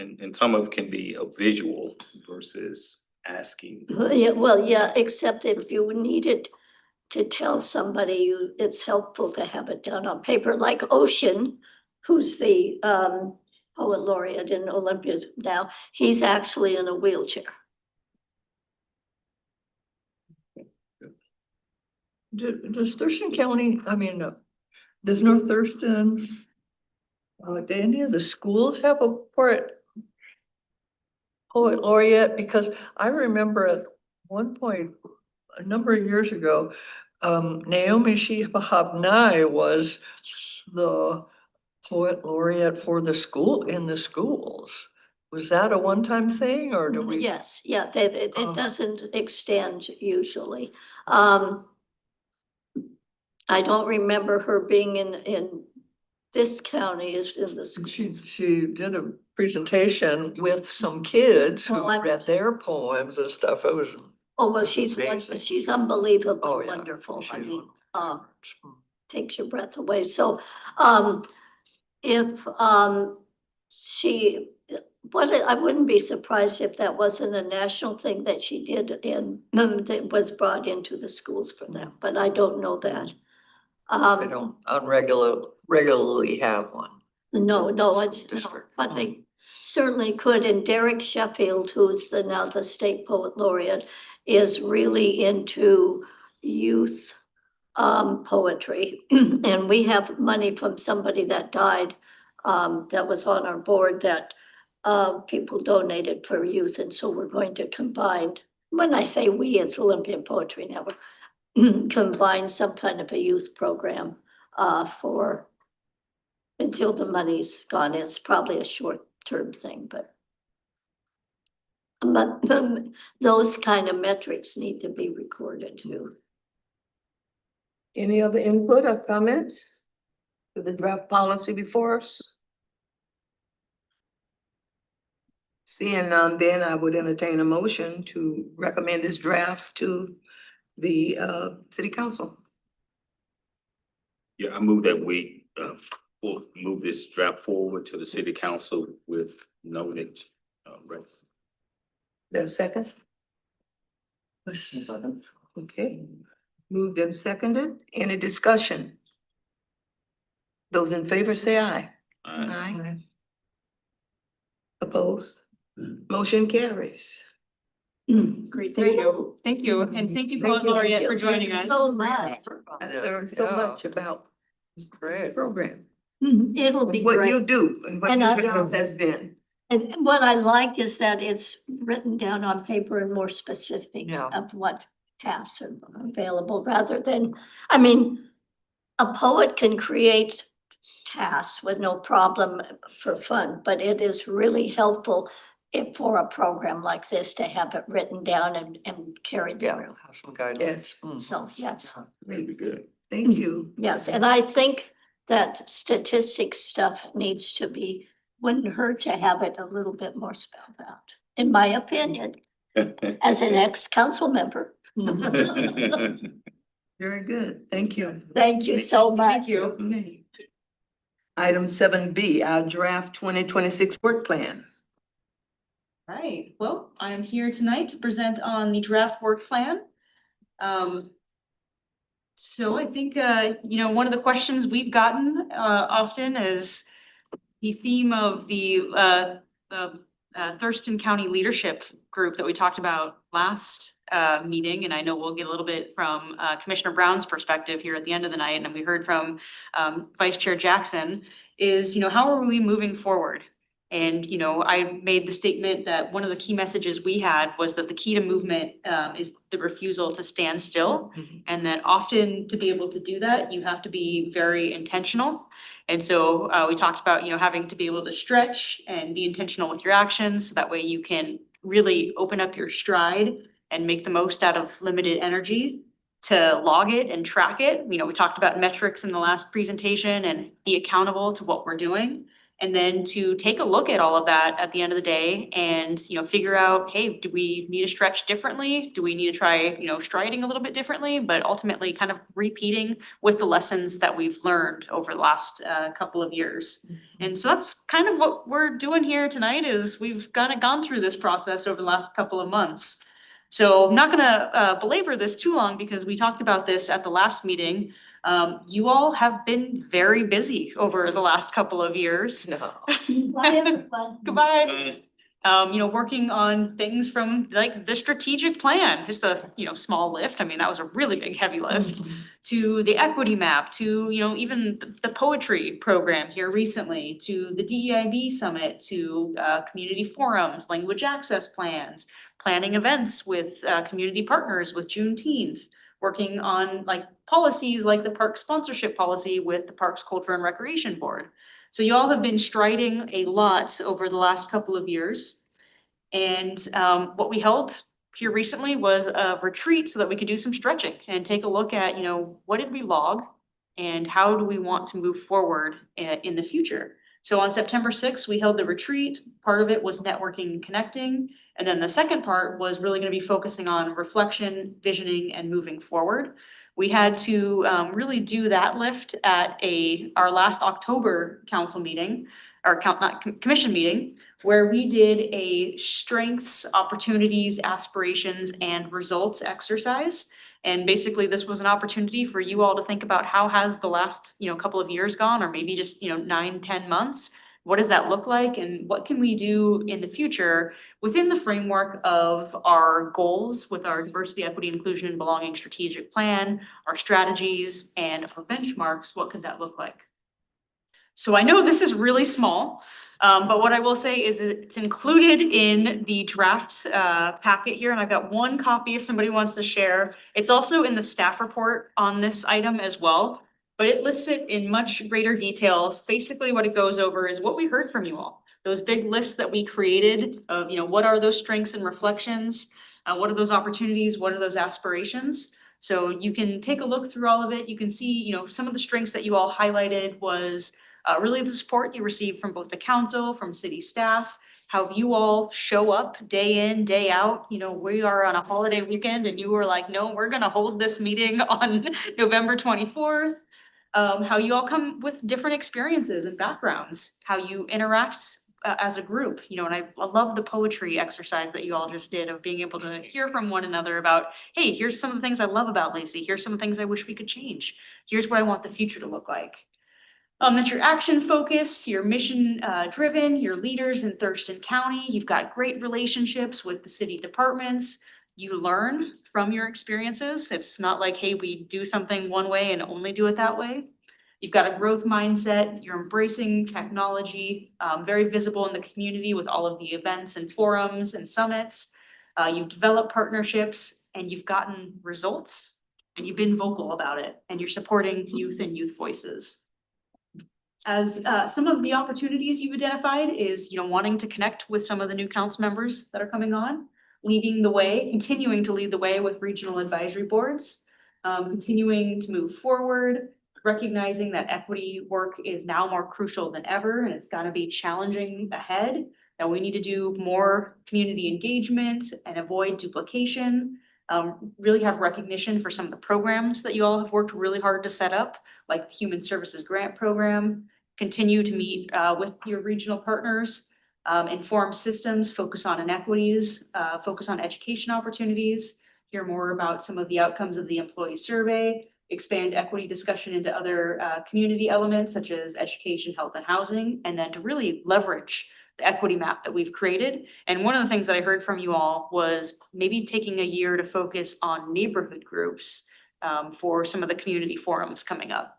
And some of it can be a visual versus asking. Yeah, well, yeah, except if you needed to tell somebody, it's helpful to have it down on paper, like Ocean, who's the poet laureate in Olympia now, he's actually in a wheelchair. Does Thurston County, I mean, does North Thurston, do any of the schools have a poet laureate? Because I remember at one point, a number of years ago, Naomi Shihab-Nye was the poet laureate for the school, in the schools. Was that a one-time thing or do we? Yes, yeah, it doesn't extend usually. I don't remember her being in this county is in the school. She did a presentation with some kids who Oh, read their poems and stuff. It was. Oh, well, she's amazing. unbelievably Oh, yeah. wonderful. I She's mean, wonderful. takes your breath away. So, if, she, I wouldn't be surprised if that wasn't a national thing that she did and that was brought into the schools for that, but I don't know that. I don't regularly have one. No, it's, District. but they certainly could, and Derek Sheffield, who's now the state poet laureate, is really into youth poetry. And we have money from somebody that died, that was on our board that people donated for youth, and so we're going to combine, when I say we, it's Olympian Poetry Network, combine some kind of a youth program for until the money's gone. It's probably a short-term thing, but those kind of metrics need to be recorded too. Any other input or comments to the draft policy before us? Seeing none, then I would entertain a motion to recommend this draft to the city council. Yeah, I move that we will move this draft forward to the city council with noted There's a second? Okay, moved and seconded. Any discussion? Those in favor say aye. Aye. Opposed? Motion carries. Great, thank you. Thank you, and thank you, Poet Laureate, for joining us. So much. I learned so much about this Great. program. It'll be What you great. do and what And your I- job has been. And what I like is that it's written down on paper and more specific Yeah. of what tasks are available rather than, I mean, a poet can create tasks with no problem for fun, but it is really helpful for a program like this to have it written down and carried Yeah, through. have some guidelines. Yes. Mhm. So, yes, Very good. Thank you. yes, and I think that statistics stuff needs to be, wouldn't hurt to have it a little bit more spelled out, in my opinion, as an ex-council member. Very good. Thank you. Thank you so much. Thank you. Item 7B, our draft 2026 work plan. Right, well, I am here tonight to present on the draft work plan. So I think, one of the questions we've gotten often is the theme of the Thurston County Leadership Group that we talked about last meeting. And I know we'll get a little bit from Commissioner Brown's perspective here at the end of the night, and we heard from Vice Chair Jackson, is, how are we moving forward? And, I made the statement that one of the key messages we had was that the key to movement is the refusal to stand still. Mhm. And that often to be able to do that, you have to be very intentional. And so we talked about, having to be able to stretch and be intentional with your actions. So that way you can really open up your stride and make the most out of limited energy to log it and track it. We talked about metrics in the last presentation and be accountable to what we're doing. And then to take a look at all of that at the end of the day and, figure out, hey, do we need to stretch differently? Do we need to try, striding a little bit differently, but ultimately kind of repeating with the lessons that we've learned over the last couple of years. And so that's kind of what we're doing here tonight, is we've kind of gone through this process over the last couple of months. So I'm not gonna belabor this too long because we talked about this at the last meeting. You all have been very busy over the last couple of years. No. Bye, everyone. Goodbye. Working on things from like the strategic plan, just a, small lift. I mean, that was a really big, heavy lift. To the equity map, to, even the poetry program here recently, to the DEIB summit, to community forums, language access plans, planning events with community partners with Juneteenth, working on like policies like the park sponsorship policy with the Parks Culture and Recreation Board. So you all have been striding a lot over the last couple of years. And what we held here recently was a retreat so that we could do some stretching and take a look at, what did we log and how do we want to move forward in the future? So on September 6th, we held the retreat. Part of it was networking and connecting. And then the second part was really going to be focusing on reflection, visioning, and moving forward. We had to really do that lift at our last October council meeting, or commission meeting, where we did a strengths, opportunities, aspirations, and results exercise. And basically, this was an opportunity for you all to think about how has the last, couple of years gone, or maybe just, 9, 10 months? What does that look like, and what can we do in the future within the framework of our goals with our diversity, equity, inclusion, and belonging strategic plan, our strategies, and our benchmarks? What could that look like? So I know this is really small, but what I will say is it's included in the draft packet here, and I've got one copy if somebody wants to share. It's also in the staff report on this item as well, but it lists it in much greater details. Basically, what it goes over is what we heard from you all. Those big lists that we created of, what are those strengths and reflections? What are those opportunities? What are those aspirations? So you can take a look through all of it. You can see, some of the strengths that you all highlighted was really the support you receive from both the council, from city staff, how you all show up day in, day out. We are on a holiday weekend and you were like, no, we're gonna hold this meeting on November 24th. How you all come with different experiences and backgrounds, how you interact as a group, and I love the poetry exercise that you all just did of being able to hear from one another about, hey, here's some of the things I love about Lacey. Here's some of the things I wish we could change. Here's what I want the future to look like. That you're action focused, you're mission driven, you're leaders in Thurston County, you've got great relationships with the city departments. You learn from your experiences. It's not like, hey, we do something one way and only do it that way. You've got a growth mindset, you're embracing technology, very visible in the community with all of the events and forums and summits. You've developed partnerships and you've gotten results and you've been vocal about it, and you're supporting youth and youth voices. As some of the opportunities you've identified is, wanting to connect with some of the new council members that are coming on, leading the way, continuing to lead the way with regional advisory boards, continuing to move forward, recognizing that equity work is now more crucial than ever, and it's gotta be challenging ahead. That we need to do more community engagement and avoid duplication. Really have recognition for some of the programs that you all have worked really hard to set up, like the Human Services Grant Program. Continue to meet with your regional partners, inform systems, focus on inequities, focus on education opportunities, hear more about some of the outcomes of the employee survey, expand equity discussion into other community elements such as education, health, and housing, and then to really leverage the equity map that we've created. And one of the things that I heard from you all was maybe taking a year to focus on neighborhood groups for some of the community forums coming up.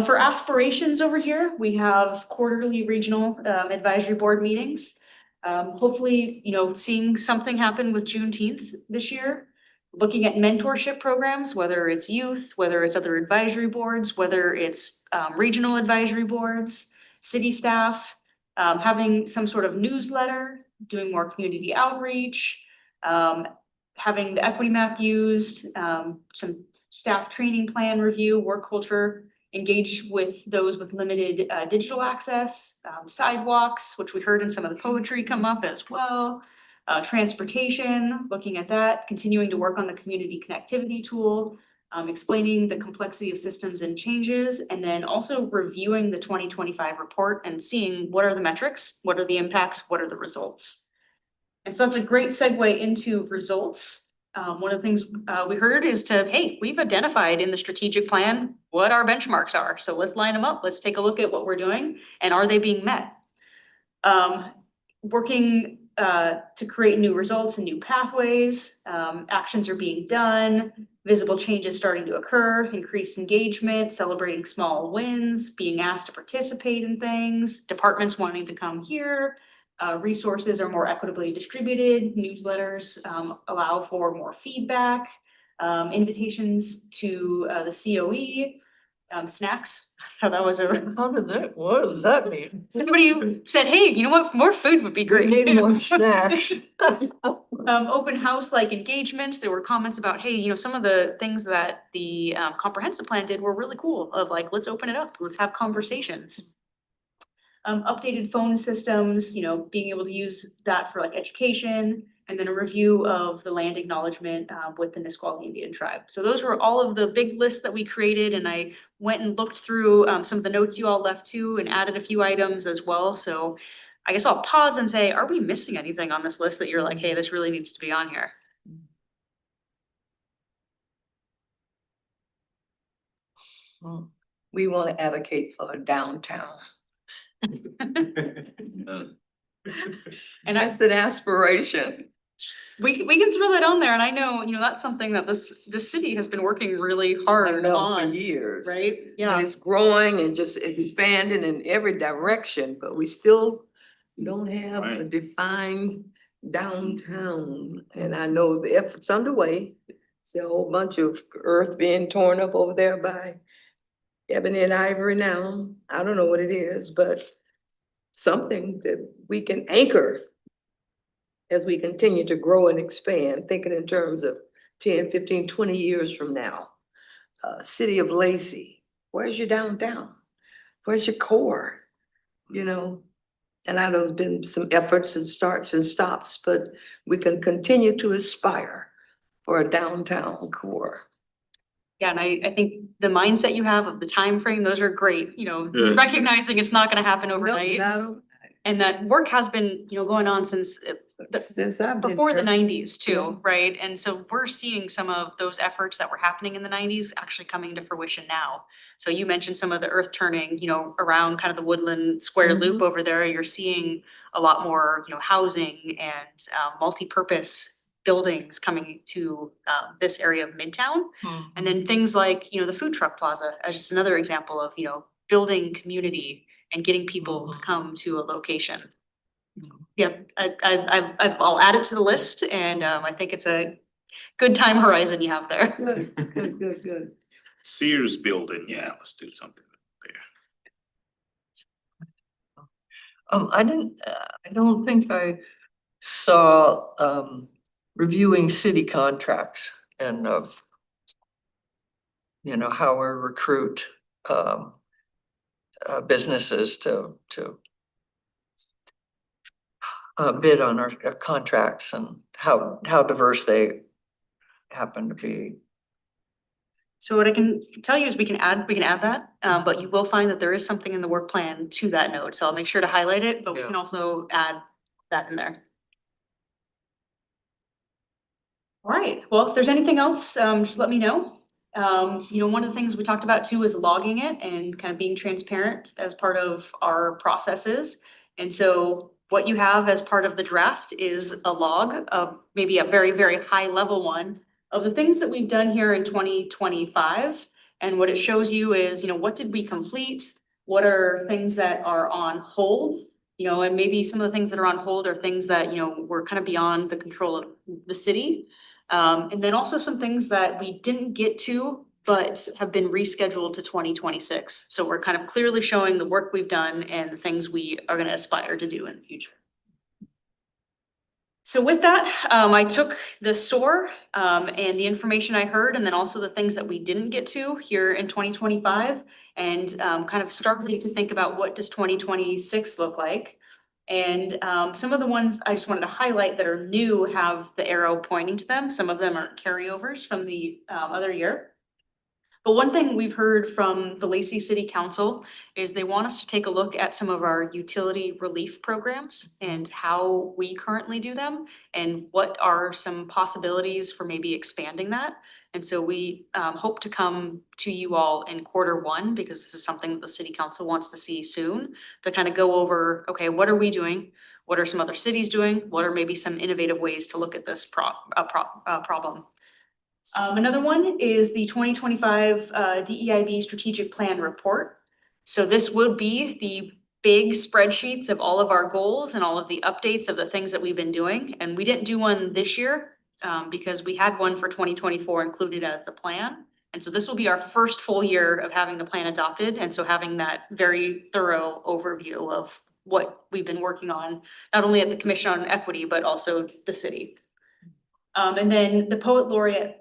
For aspirations over here, we have quarterly regional advisory board meetings. Hopefully, seeing something happen with Juneteenth this year. Looking at mentorship programs, whether it's youth, whether it's other advisory boards, whether it's regional advisory boards, city staff, having some sort of newsletter, doing more community outreach, having the equity map used, some staff training plan review, work culture, engage with those with limited digital access, sidewalks, which we heard in some of the poetry come up as well. Transportation, looking at that, continuing to work on the community connectivity tool, explaining the complexity of systems and changes, and then also reviewing the 2025 report and seeing what are the metrics, what are the impacts, what are the results. And so that's a great segue into results. One of the things we heard is hey, we've identified in the strategic plan what our benchmarks are. So let's line them up. Let's take a look at what we're doing and are they being met? Working to create new results and new pathways. Actions are being done, visible changes starting to occur, increased engagement, celebrating small wins, being asked to participate in things, departments wanting to come here. Resources are more equitably distributed, newsletters allow for more feedback, invitations to the COE, snacks. I thought that was What does that mean? somebody said, hey, you know what, more food would be We great. need more snacks. Open house like engagements, there were comments about, hey, some of the things that the comprehensive plan did were really cool, of like, let's open it up, let's have conversations. Updated phone systems, being able to use that for like education, and then a review of the land acknowledgement with the Nisqually Indian tribe. So those were all of the big lists that we created, and I went and looked through some of the notes you all left too and added a few items as well. So I guess I'll pause and say, are we missing anything on this list that you're like, hey, this really needs to be on here? We want to advocate for a downtown. And I, That's an aspiration. we can throw that on there, and I know, that's something that this city has been working really hard For on, years. right? And Yeah, it's growing and just expanding in every direction, but we still don't have a Right. defined downtown. And I know the effort's underway. There's a whole bunch of earth being torn up over there by Ebony and Ivory now. I don't know what it is, but something that we can anchor as we continue to grow and expand, thinking in terms of 10, 15, 20 years from now. City of Lacey, where's your downtown? Where's your core? You know, and I know there's been some efforts and starts and stops, but we can continue to aspire for a downtown core. yeah, and I think the mindset you have of the time frame, those are great, Yeah. recognizing it's not gonna happen No, overnight. not o- And that work has been, going on since Since I've been before the here. nineties Yeah. too, right? And so we're seeing some of those efforts that were happening in the nineties actually coming to fruition now. So you mentioned some of the earth turning, around kind of the Woodland Square loop over there. You're seeing a lot more, housing and multi-purpose buildings coming to this area of Midtown. And then things like, the food truck plaza as just another example of, building community and getting people to come to a location. Yeah, I'll add it to the list, and I think it's a good time horizon you have there. Good. Sears building, yeah, let's do something there. I don't think I saw, reviewing city contracts and how we recruit, businesses to bid on our contracts and how diverse they happen to be. So what I can tell you is we can add that, but you will find that there is something in the work plan to that note, so I'll make sure to highlight it, but we Yeah. can also add that in there. All right, well, if there's anything else, just let me know. One of the things we talked about too is logging it and kind of being transparent as part of our processes. And so what you have as part of the draft is a log of maybe a very, very high level one of the things that we've done here in 2025. And what it shows you is, what did we complete? What are things that are on hold? And maybe some of the things that are on hold are things that, were kind of beyond the control of the city. And then also some things that we didn't get to, but have been rescheduled to 2026. So we're kind of clearly showing the work we've done and the things we are gonna aspire to do in the future. So with that, I took the SOAR and the information I heard, and then also the things that we didn't get to here in 2025, and kind of started to think about what does 2026 look like. And some of the ones I just wanted to highlight that are new have the arrow pointing to them. Some of them are carryovers from the other year. But one thing we've heard from the Lacey City Council is they want us to take a look at some of our utility relief programs and how we currently do them and what are some possibilities for maybe expanding that. And so we hope to come to you all in Q1, because this is something that the city council wants to see soon, to kind of go over, okay, what are we doing? What are some other cities doing? What are maybe some innovative ways to look at this problem? Another one is the 2025 DEIB Strategic Plan Report. So this would be the big spreadsheets of all of our goals and all of the updates of the things that we've been doing. And we didn't do one this year because we had one for 2024 included as the plan. And so this will be our first full year of having the plan adopted. And so having that very thorough overview of what we've been working on, not only at the Commission on Equity, but also the city. And then the poet laureate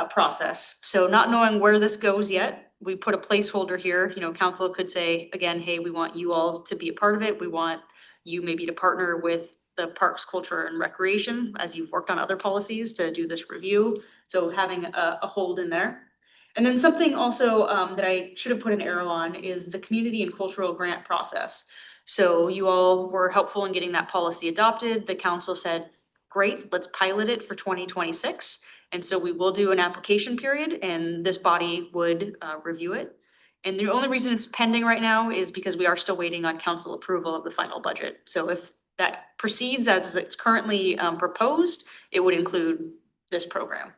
process. So not knowing where this goes yet, we put a placeholder here. Council could say, again, hey, we want you all to be a part of it. We want you maybe to partner with the Parks, Culture and Recreation as you've worked on other policies to do this review. So having a hold in there. And then something also that I should have put an arrow on is the community and cultural grant process. So you all were helpful in getting that policy adopted. The council said, great, let's pilot it for 2026. And so we will do an application period and this body would review it. And the only reason it's pending right now is because we are still waiting on council approval of the final budget. So if that proceeds as it's currently proposed, it would include this program.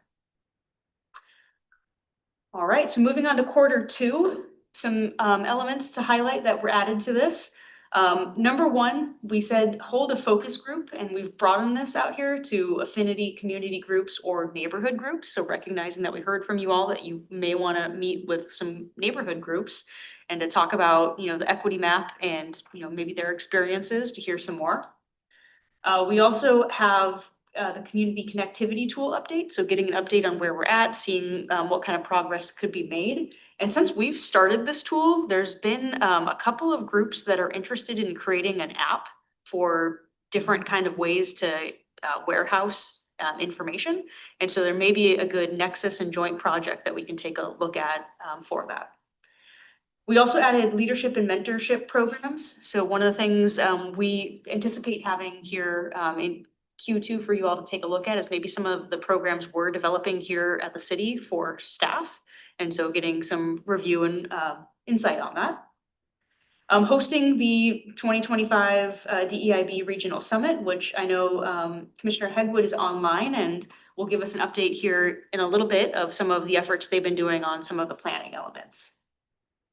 All right, so moving on to Q2, some elements to highlight that were added to this. Number one, we said hold a focus group, and we've broadened this out here to affinity community groups or neighborhood groups. So recognizing that we heard from you all that you may want to meet with some neighborhood groups and to talk about, the equity map and, maybe their experiences, to hear some more. We also have the community connectivity tool update, so getting an update on where we're at, seeing what kind of progress could be made. And since we've started this tool, there's been a couple of groups that are interested in creating an app for different kind of ways to warehouse information. And so there may be a good nexus and joint project that we can take a look at for that. We also added leadership and mentorship programs. So one of the things we anticipate having here in Q2 for you all to take a look at is maybe some of the programs we're developing here at the city for staff. And so getting some review and insight on that. Hosting the 2025 DEIB Regional Summit, which I know Commissioner Hegwood is online and will give us an update here in a little bit of some of the efforts they've been doing on some of the planning elements.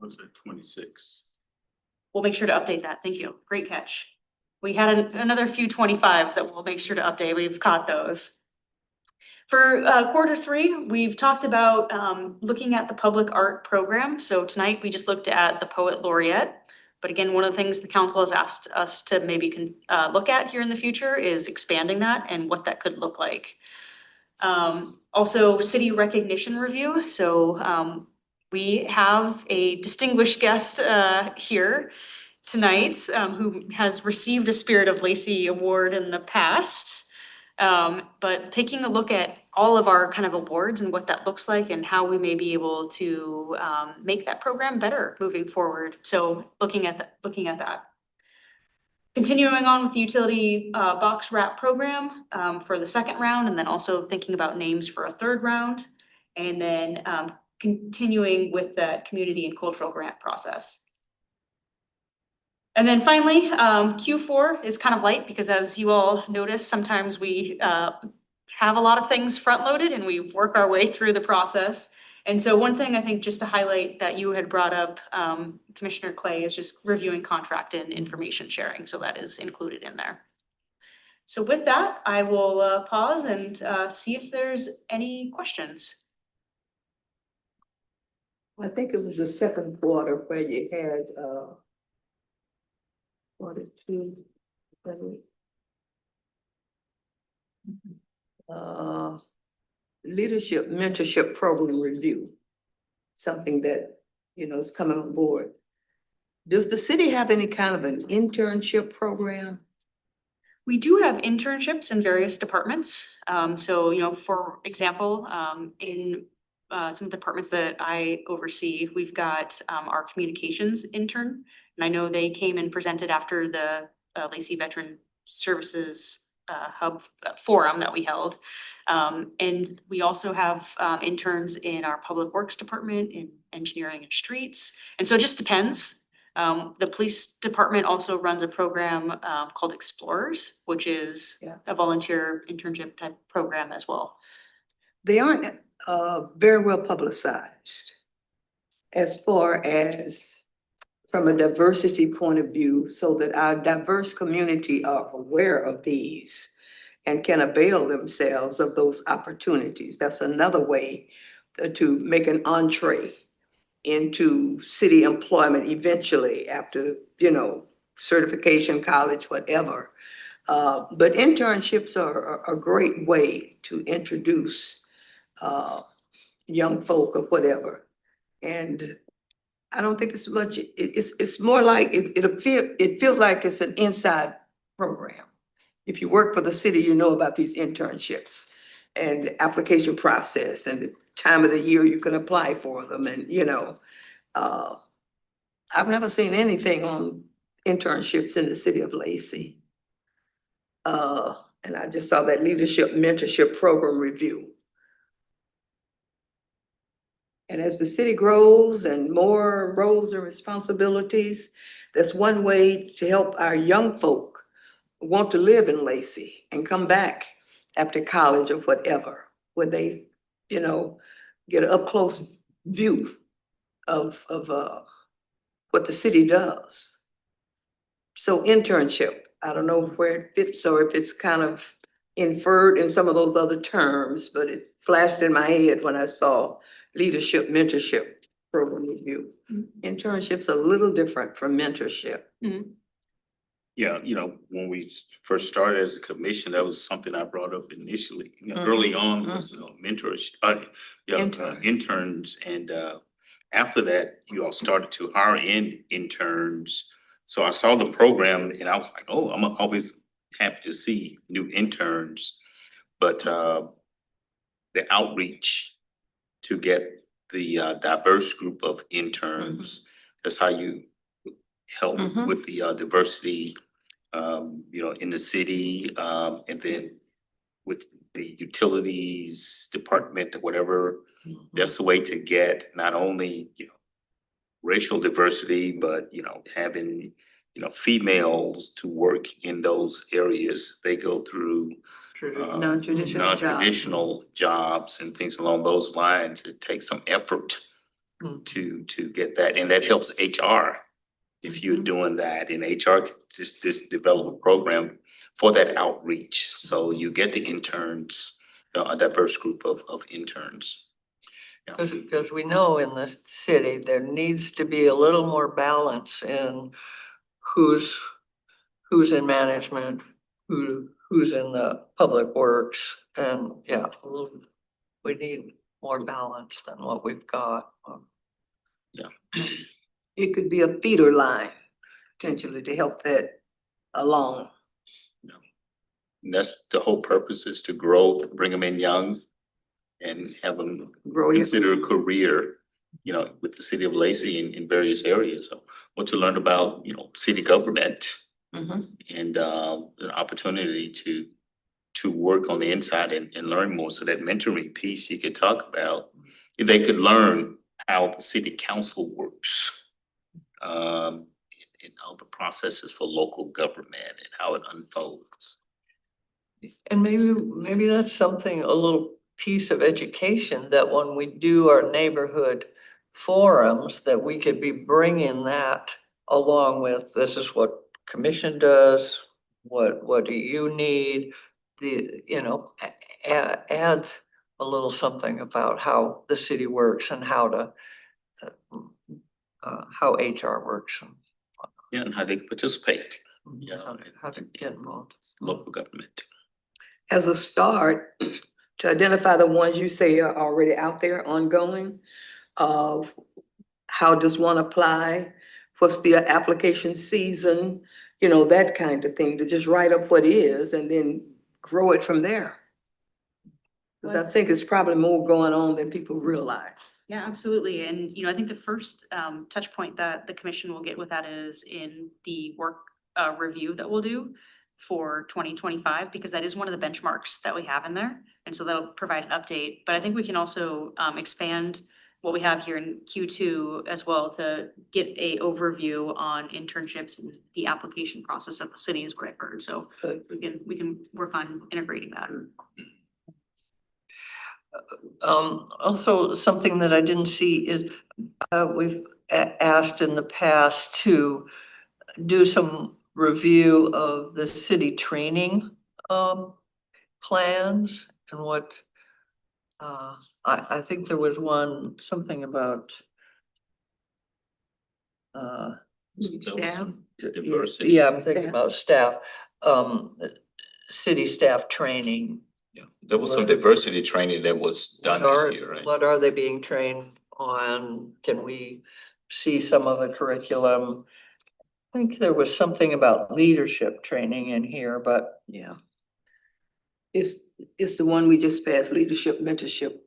Was it 26? We'll make sure to update that. Thank you. Great catch. We had another few 25s that we'll make sure to update. We've caught those. For Q3, we've talked about looking at the public art program. So tonight we just looked at the Poet Laureate. But again, one of the things the council has asked us to maybe look at here in the future is expanding that and what that could look like. Also, city recognition review. So we have a distinguished guest here tonight who has received a Spirit of Lacey Award in the past. But taking a look at all of our kind of awards and what that looks like and how we may be able to make that program better moving forward. So looking at that. Continuing on with the utility box wrap program for the second round, and then also thinking about names for a third round. And then continuing with the community and cultural grant process. And then finally, Q4 is kind of light because as you all notice, sometimes we have a lot of things front loaded and we work our way through the process. And so one thing I think just to highlight that you had brought up, Commissioner Clay, is just reviewing contract and information sharing. So that is included in there. So with that, I will pause and see if there's any questions. I think it was the second quarter where you had leadership mentorship program review. Something that, is coming on board. Does the city have any kind of an internship program? We do have internships in various departments. So, for example, in some departments that I oversee, we've got our communications intern. And I know they came and presented after the Lacey Veteran Services Hub forum that we held. And we also have interns in our public works department, in engineering and streets. And so it just depends. The police department also runs a program called Explorers, which is a volunteer internship type program as well. They aren't very well publicized as far as from a diversity point of view, so that our diverse community are aware of these and can avail themselves of those opportunities. That's another way to make an entree into city employment eventually after, certification, college, whatever. But internships are a great way to introduce young folk or whatever. And I don't think it's much, it's more like, it feels like it's an inside program. If you work for the city, you know about these internships and the application process and the time of the year you can apply for them. And, I've never seen anything on internships in the city of Lacey. And I just saw that leadership mentorship program review. And as the city grows and more roles and responsibilities, that's one way to help our young folk want to live in Lacey and come back after college or whatever, when they, you know, get an up-close view of what the city does. So internship, I don't know where it fits or if it's kind of inferred in some of those other terms, but it flashed in my head when I saw leadership, mentorship program review. Internship's a little different from mentorship. Yeah, when we first started as a commission, that was something I brought up initially, early on was mentorship, Intern. interns. And after that, you all started to hire in interns. So I saw the program and I was like, oh, I'm always happy to see new interns. But the outreach to get the diverse group of interns, that's how you help with the diversity in the city, and then with the utilities department or whatever, that's the way to get not only, racial diversity, but, having, females to work in those areas. They go through Non-traditional jobs. non-traditional jobs and things along those lines. It takes some effort to get that, and that helps HR. If you're doing that, and HR just develop a program for that outreach, so you get the interns, a diverse group of interns. Because we know in the city, there needs to be a little more balance in who's in management, who's in the public works, and yeah, we need more balance than what we've got. It could be a feeder line potentially to help that along. And that's the whole purpose, is to grow, bring them in young and have them Grow your- consider a career, with the city of Lacey in various areas. So want to learn about, city government and an opportunity to work on the inside and learn more. So that mentoring piece you could talk about, if they could learn how the city council works. And all the processes for local government and how it unfolds. And maybe that's something, a little piece of education, that when we do our neighborhood forums, that we could be bringing that along with, this is what commission does, what do you need? Add a little something about how the city works and how HR works. Yeah, and how they can participate, How to get involved. local government. As a start, to identify the ones you say are already out there ongoing, how does one apply? What's the application season? That kind of thing, to just write up what is and then grow it from there. Cause I think it's probably more going on than people realize. Yeah, absolutely. And, I think the first touch point that the commission will get with that is in the work review that we'll do for 2025, because that is one of the benchmarks that we have in there. And so that'll provide an update. But I think we can also expand what we have here in Q2 as well, to get a overview on internships and the application process at the city, is what I've heard. So we can work on integrating that. Also, something that I didn't see is, we've asked in the past to do some review of the city training plans and what, I think there was something about Staff. Diversity. yeah, I'm thinking Staff. about staff, city staff training. Yeah, there was some diversity training that was done this year, right? What are they being trained on? Can we see some of the curriculum? I think there was something about leadership training in here, but Yeah. It's the one we just passed, leadership, mentorship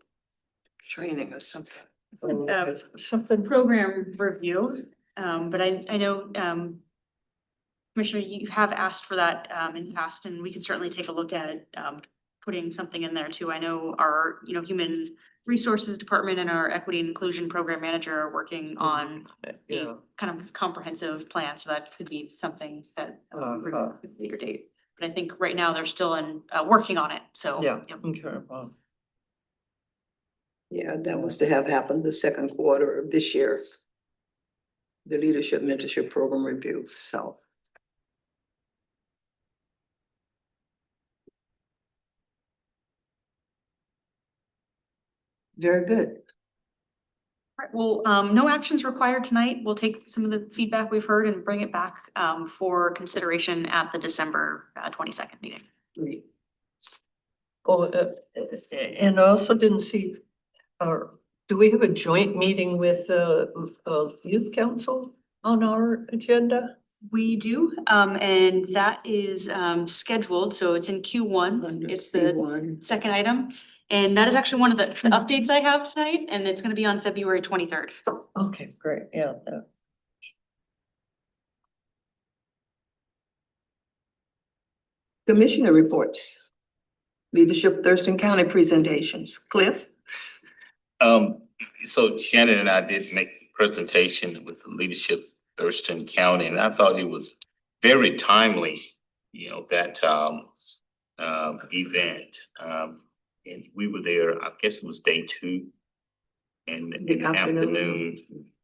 training or something. something. Program review, but I know, Commissioner, you have asked for that in the past, and we can certainly take a look at putting something in there too. I know our, human resources department and our equity and inclusion program manager are working on Yeah. a kind of comprehensive plan, so that could be something that we're Uh-huh. at a later date. But I think right now they're still in working on it, so. Yeah, yep. okay, well, Yeah, that was to have happened the second quarter of this year. The leadership mentorship program review, so. Very good. Right, well, no actions required tonight. We'll take some of the feedback we've heard and bring it back for consideration at the December 22nd meeting. Great. oh, and I also didn't see, do we have a joint meeting with youth council on our agenda? We do, and that is scheduled, so it's in Q1. Under It's the C1. second item. And that is actually one of the updates I have tonight, and it's gonna be on February 23rd. Okay, great, yeah. Commissioner reports. Leadership Thurston County presentations. Cliff? So Shannon and I did make a presentation with the leadership Thurston County, and I thought it was very timely, that event. And we were there, I guess it was day 2 in the afternoon.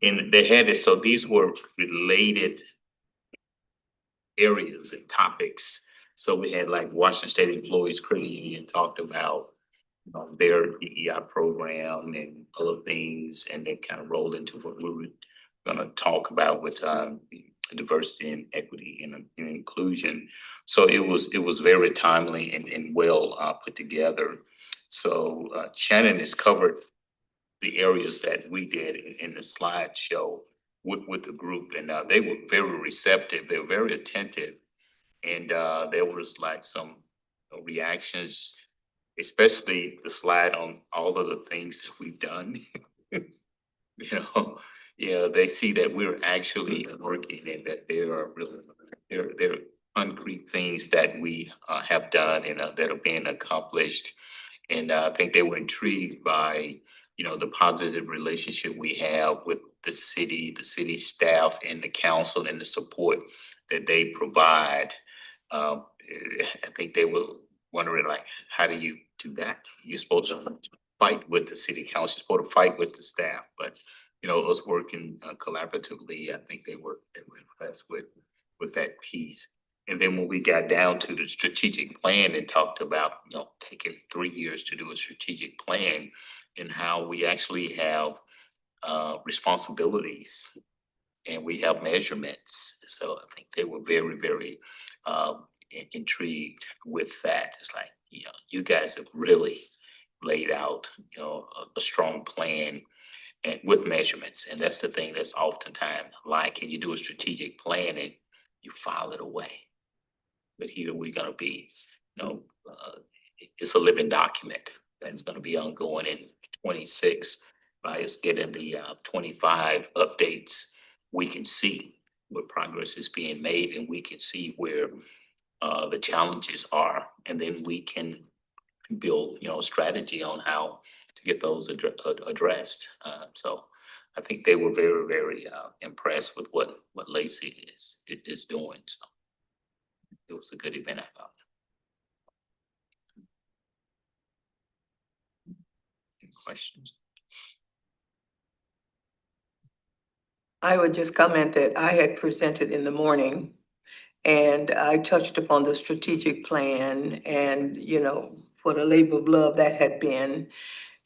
And they had it, so these were related areas and topics. So we had like Washington State Employees Credit Union talked about their DEI program and other things, and then kind of rolled into what we were gonna talk about with diversity and equity and inclusion. So it was very timely and well put together. So Shannon has covered the areas that we did in the slideshow with the group, and they were very receptive. They were very attentive, and there was like some reactions, especially the slide on all of the things that we've done. Yeah, they see that we're actually working and that there are really, there are concrete things that we have done and that are being accomplished. And I think they were intrigued by, the positive relationship we have with the city staff and the council and the support that they provide. I think they were wondering like, how do you do that? You're supposed to fight with the city council, you're supposed to fight with the staff, but us working collaboratively, I think they were impressed with that piece. And then when we got down to the strategic plan and talked about, taking 3 years to do a strategic plan and how we actually have responsibilities and we have measurements. So I think they were very, very intrigued with that. It's like, you guys have really laid out, a strong plan and with measurements. And that's the thing that's oftentimes like, can you do a strategic plan and you file it away? But here we're gonna be, it's a living document that's gonna be ongoing in 26. By us getting the 25 updates, we can see where progress is being made and we can see where the challenges are. And then we can build, strategy on how to get those addressed. So I think they were very, very impressed with what Lacey is doing. So it was a good event, I thought. Any questions? I would just comment that I had presented in the morning and I touched upon the strategic plan and, what a labor of love that had been.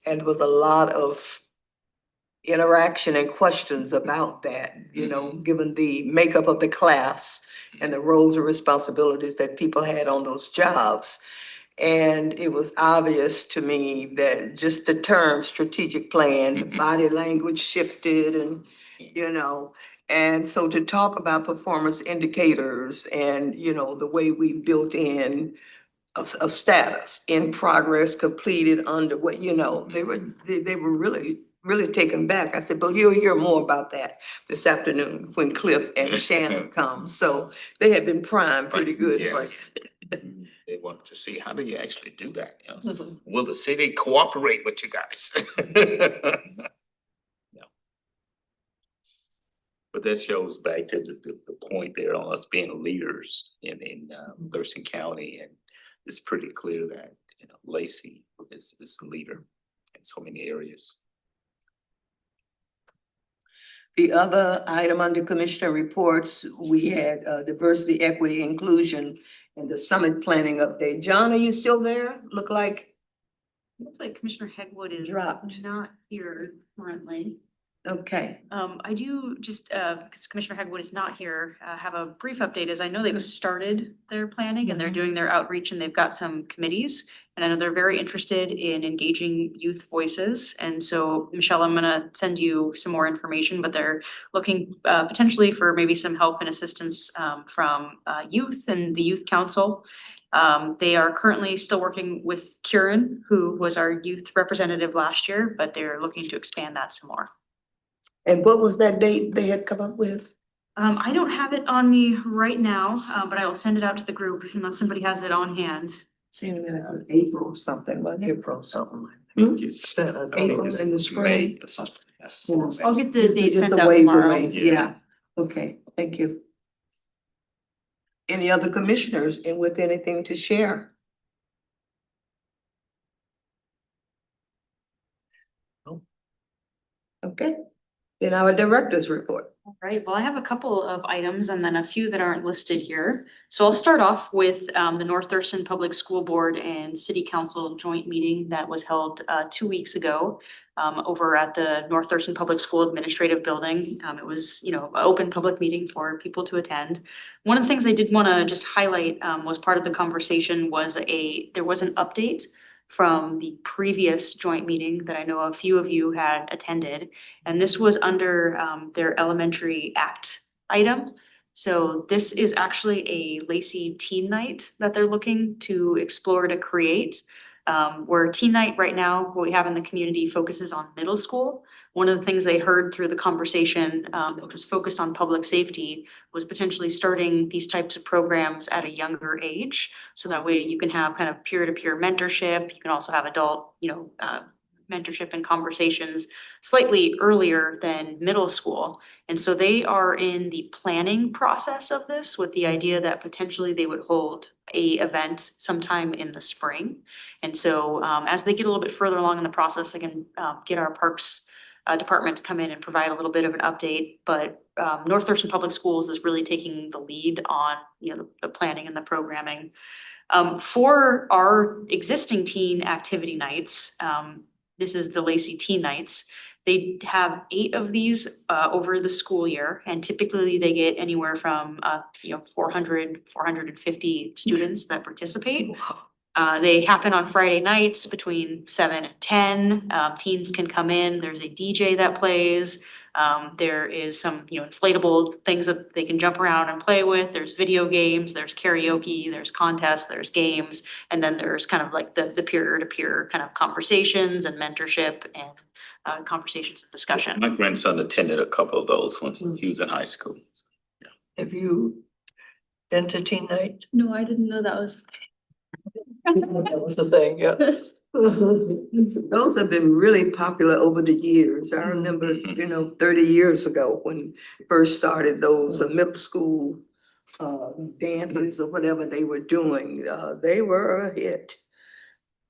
And there was a lot of interaction and questions about that, given the makeup of the class and the roles and responsibilities that people had on those jobs. And it was obvious to me that just the term strategic plan, the body language shifted and, and so to talk about performance indicators and, the way we built in a status in progress, completed, underway, they were really, really taken back. I said, but you'll hear more about that this afternoon when Cliff and Shannon come. So they have been primed pretty good for us. They want to see, how do you actually do that? You know? Will the city cooperate with you guys? Yeah. But that shows back to the point there on us being leaders in Thurston County, and it's pretty clear that, you know, Lacey is the leader in so many areas. The other item under Commissioner reports, we had diversity, equity, inclusion, and the summit planning update. John, are you still there? Looks like Commissioner Hegwood is dropped. not here currently. Okay. I do just, because Commissioner Hegwood is not here, have a brief update, as I know they've started their planning and they're doing their outreach and they've got some committees. And I know they're very interested in engaging youth voices. And so, Michelle, I'm gonna send you some more information, but they're looking potentially for maybe some help and assistance from youth and the Youth Council. They are currently still working with Kieran, who was our youth representative last year, but they're looking to expand that some more. And what was that date they had come up with? I don't have it on me right now, but I will send it out to the group unless somebody has it on hand. Seemed like it was April something, wasn't it? April something. Hmm? It's, April in the spring. May or something. I'll get the Just date sent the out wave tomorrow. away. Yeah, okay, thank you. Any other commissioners and with anything to share? Okay, then our director's report. All right, well, I have a couple of items and then a few that aren't listed here. So I'll start off with the North Thurston Public School Board and City Council joint meeting that was held 2 weeks ago over at the North Thurston Public School Administrative Building. It was, you know, an open public meeting for people to attend. One of the things I did want to just highlight was part of the conversation was there was an update from the previous joint meeting that I know a few of you had attended. And this was under their elementary act item. So this is actually a Lacey Teen Night that they're looking to explore to create. Where Teen Night right now, what we have in the community focuses on middle school. One of the things they heard through the conversation, which was focused on public safety, was potentially starting these types of programs at a younger age. So that way you can have kind of peer-to-peer mentorship. You can also have adult, mentorship and conversations slightly earlier than middle school. And so they are in the planning process of this with the idea that potentially they would hold a event sometime in the spring. And so as they get a little bit further along in the process, they can get our parks department to come in and provide a little bit of an update. But North Thurston Public Schools is really taking the lead on, the planning and the programming. For our existing teen activity nights, this is the Lacey Teen Nights. They have 8 of these over the school year, and typically they get anywhere from 400, 450 students that participate. They happen on Friday nights between 7 and 10. Teens can come in. There's a DJ that plays. There is some, inflatable things that they can jump around and play with. There's video games, there's karaoke, there's contests, there's games. And then there's kind of like the peer-to-peer kind of conversations and mentorship and conversations and discussion. My grandson attended a couple of those when he was in high school. Have you been to Teen Night? No, I didn't know that was. That was a thing, yeah. Those have been really popular over the years. I remember, 30 years ago when first started those middle school dances or whatever they were doing, they were a hit.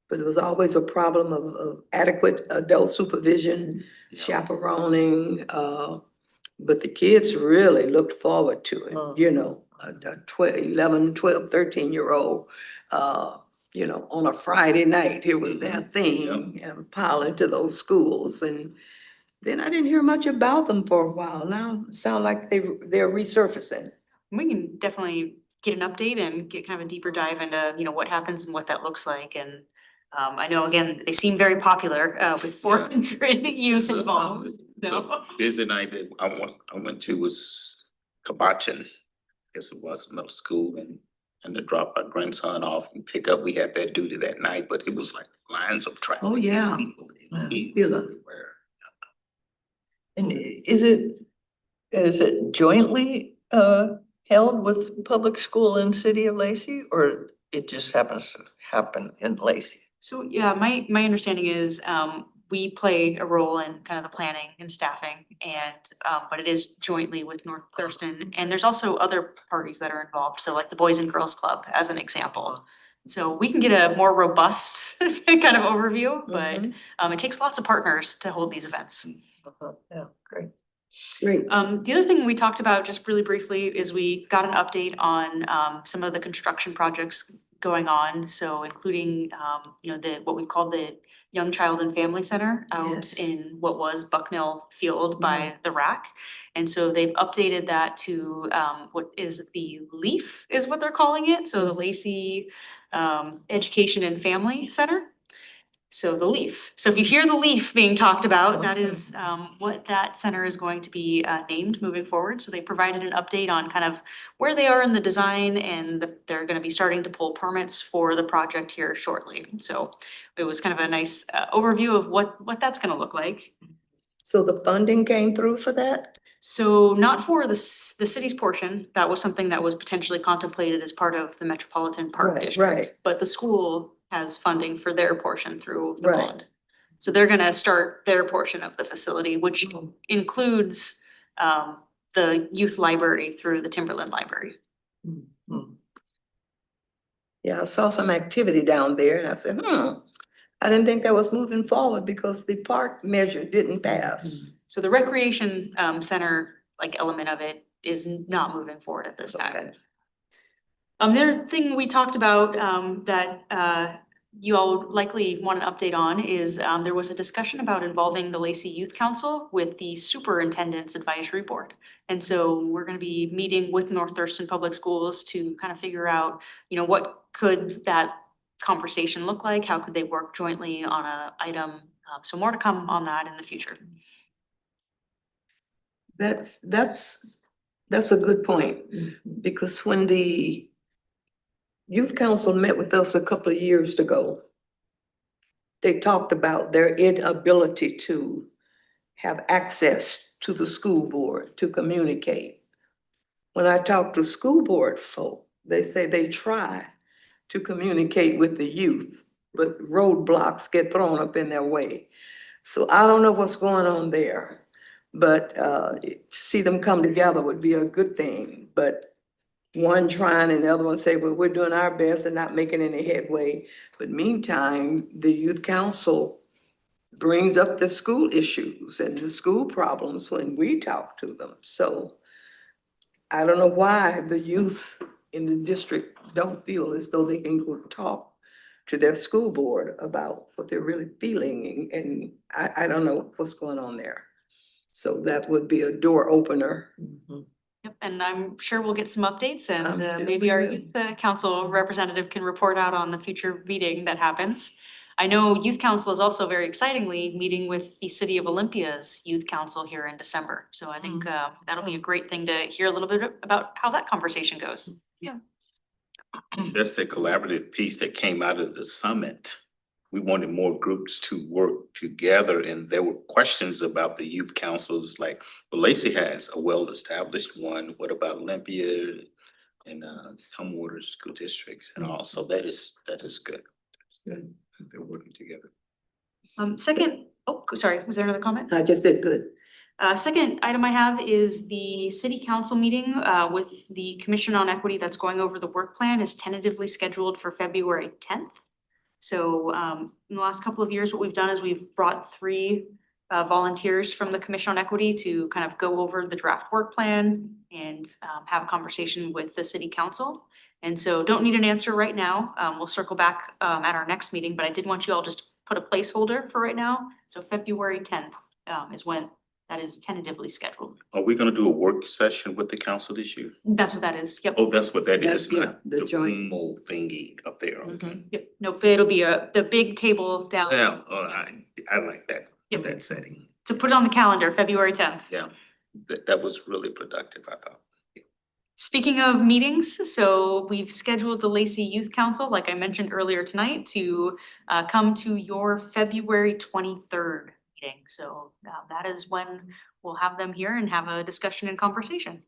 But it was always a problem of adequate adult supervision, chaperoning, but the kids really looked forward to it, a 11, 12, 13-year-old, on a Friday night, it was their thing, and pile into those schools. And then I didn't hear much about them for a while. Now it sounds like they're resurfacing. We can definitely get an update and get kind of a deeper dive into, what happens and what that looks like. And I know, again, they seem very popular with 400 youth involved. The busy night that I went to was Kabachin, guess it was middle school, and to drop my grandson off and pick up, we had that duty that night, but it was like lines of traffic. Oh, yeah. People, Yeah. kids everywhere. And is it jointly held with public school and City of Lacey, or it just happens to happen in Lacey? So, yeah, my understanding is, we play a role in kind of the planning and staffing and, but it is jointly with North Thurston. And there's also other parties that are involved, so like the Boys and Girls Club as an example. So we can get a more robust kind of overview, but, it takes lots of partners to hold these events. Yeah, great. Great. The other thing we talked about just really briefly is we got an update on some of the construction projects going on. So including what we call the Young Child and Family Center out Yes. in what was Bucknell Field by the RAC. And so they've updated that to what is the LEAF is what they're calling it. So the Lacey Education and Family Center. So the LEAF. So if you hear the LEAF being talked about, that is what that center is going to be named moving forward. So they provided an update on kind of where they are in the design and they're gonna be starting to pull permits for the project here shortly. So it was kind of a nice overview of what that's gonna look like. So the funding came through for that? So not for the city's portion, that was something that was potentially contemplated as part of the Metropolitan Park Right, District. right. But the school has funding for their portion through the Right. bond. So they're gonna start their portion of the facility, which includes the youth library through the Timberland Library. Yeah, I saw some activity down there and I said, I didn't think that was moving forward because the park measure didn't pass. So the recreation center like element of it is not moving forward at this time. Okay. The other thing we talked about that you all likely want an update on is there was a discussion about involving the Lacey Youth Council with the Superintendent's Advisory Board. And so we're gonna be meeting with North Thurston Public Schools to kind of figure out, what could that conversation look like? How could they work jointly on a item? So more to come on that in the future. That's a good point, because when the youth council met with us a couple of years ago, they talked about their inability to have access to the school board to communicate. When I talk to school board folk, they say they try to communicate with the youth, but roadblocks get thrown up in their way. So I don't know what's going on there, but to see them come together would be a good thing. But one trying and the other one say, well, we're doing our best and not making any headway. But meantime, the youth council brings up the school issues and the school problems when we talk to them. So I don't know why the youth in the district don't feel as though they can go talk to their school board about what they're really feeling, and I don't know what's going on there. So that would be a door opener. Yep, and I'm sure we'll get some updates and I'm sure maybe we our will. youth council representative can report out on the future meeting that happens. I know youth council is also very excitingly meeting with the City of Olympia's youth council here in December. So I think that'll be a great thing to hear a little bit about how that conversation goes. That's the collaborative piece that came out of the summit. We wanted more groups to work together, and there were questions about the youth councils, like, well, Lacey has a well-established one. What about Olympia and Tumwater school districts? And also that is good. Good. They're working together. Sorry, was there another comment? I just said good. Second item I have is the city council meeting with the Commission on Equity that's going over the work plan is tentatively scheduled for February 10th. So in the last couple of years, what we've done is we've brought 3 volunteers from the Commission on Equity to kind of go over the draft work plan and have a conversation with the city council. And so don't need an answer right now. We'll circle back at our next meeting, but I did want you all just to put a placeholder for right now. So February 10th is when that is tentatively scheduled. Are we gonna do a work session with the council this year? That's what that is. Yep. Oh, that's what that is, That's, yeah, not the the joint. whole thingy up there, okay. Yep. Nope, it'll be the big table down. Yeah, all right, I like that, Yep. that setting. To put it on the calendar, February 10th. Yeah, that was really productive, I thought. Speaking of meetings, so we've scheduled the Lacey Youth Council, like I mentioned earlier tonight, to come to your February 23rd meeting. So that is when we'll have them here and have a discussion and conversation.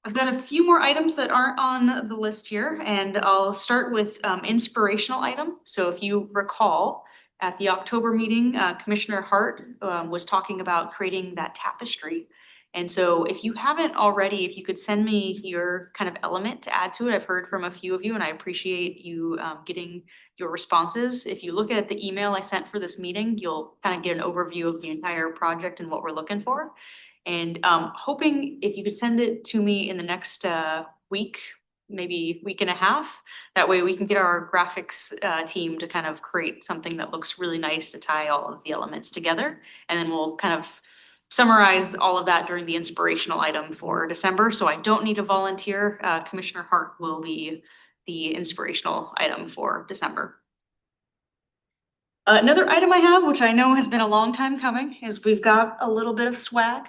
I've got a few more items that aren't on the list here, and I'll start with inspirational item. So if you recall, at the October meeting, Commissioner Hart was talking about creating that tapestry. And so if you haven't already, if you could send me your kind of element to add to it, I've heard from a few of you and I appreciate you getting your responses. If you look at the email I sent for this meeting, you'll kind of get an overview of the entire project and what we're looking for. And hoping if you could send it to me in the next week, maybe week and a half. That way we can get our graphics team to kind of create something that looks really nice to tie all of the elements together. And then we'll kind of summarize all of that during the inspirational item for December. So I don't need a volunteer. Commissioner Hart will be the inspirational item for December. Another item I have, which I know has been a long time coming, is we've got a little bit of swag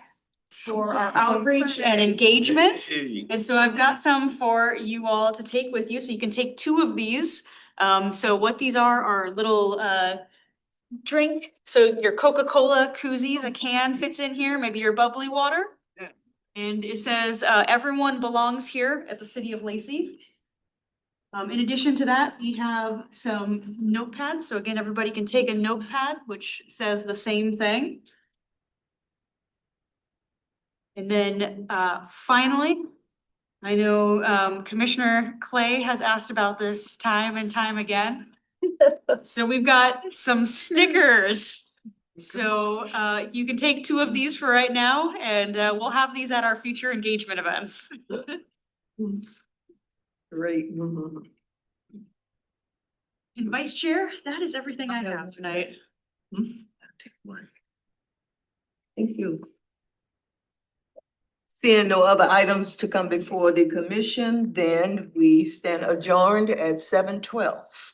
for our outreach and engagement. And so I've got some for you all to take with you. So you can take 2 of these. So what these are little drink. So your Coca-Cola koozies, a can fits in here, maybe your bubbly water. And it says, everyone belongs here at the city of Lacey. In addition to that, we have some notepads. So again, everybody can take a notepad, which says the same thing. And then finally, I know Commissioner Clay has asked about this time and time again. So we've got some stickers. So you can take 2 of these for right now, and we'll have these at our future engagement events. Great. And Vice Chair, that is everything I have tonight. Thank you. Seeing no other items to come before the commission, then we stand adjourned at 7:12.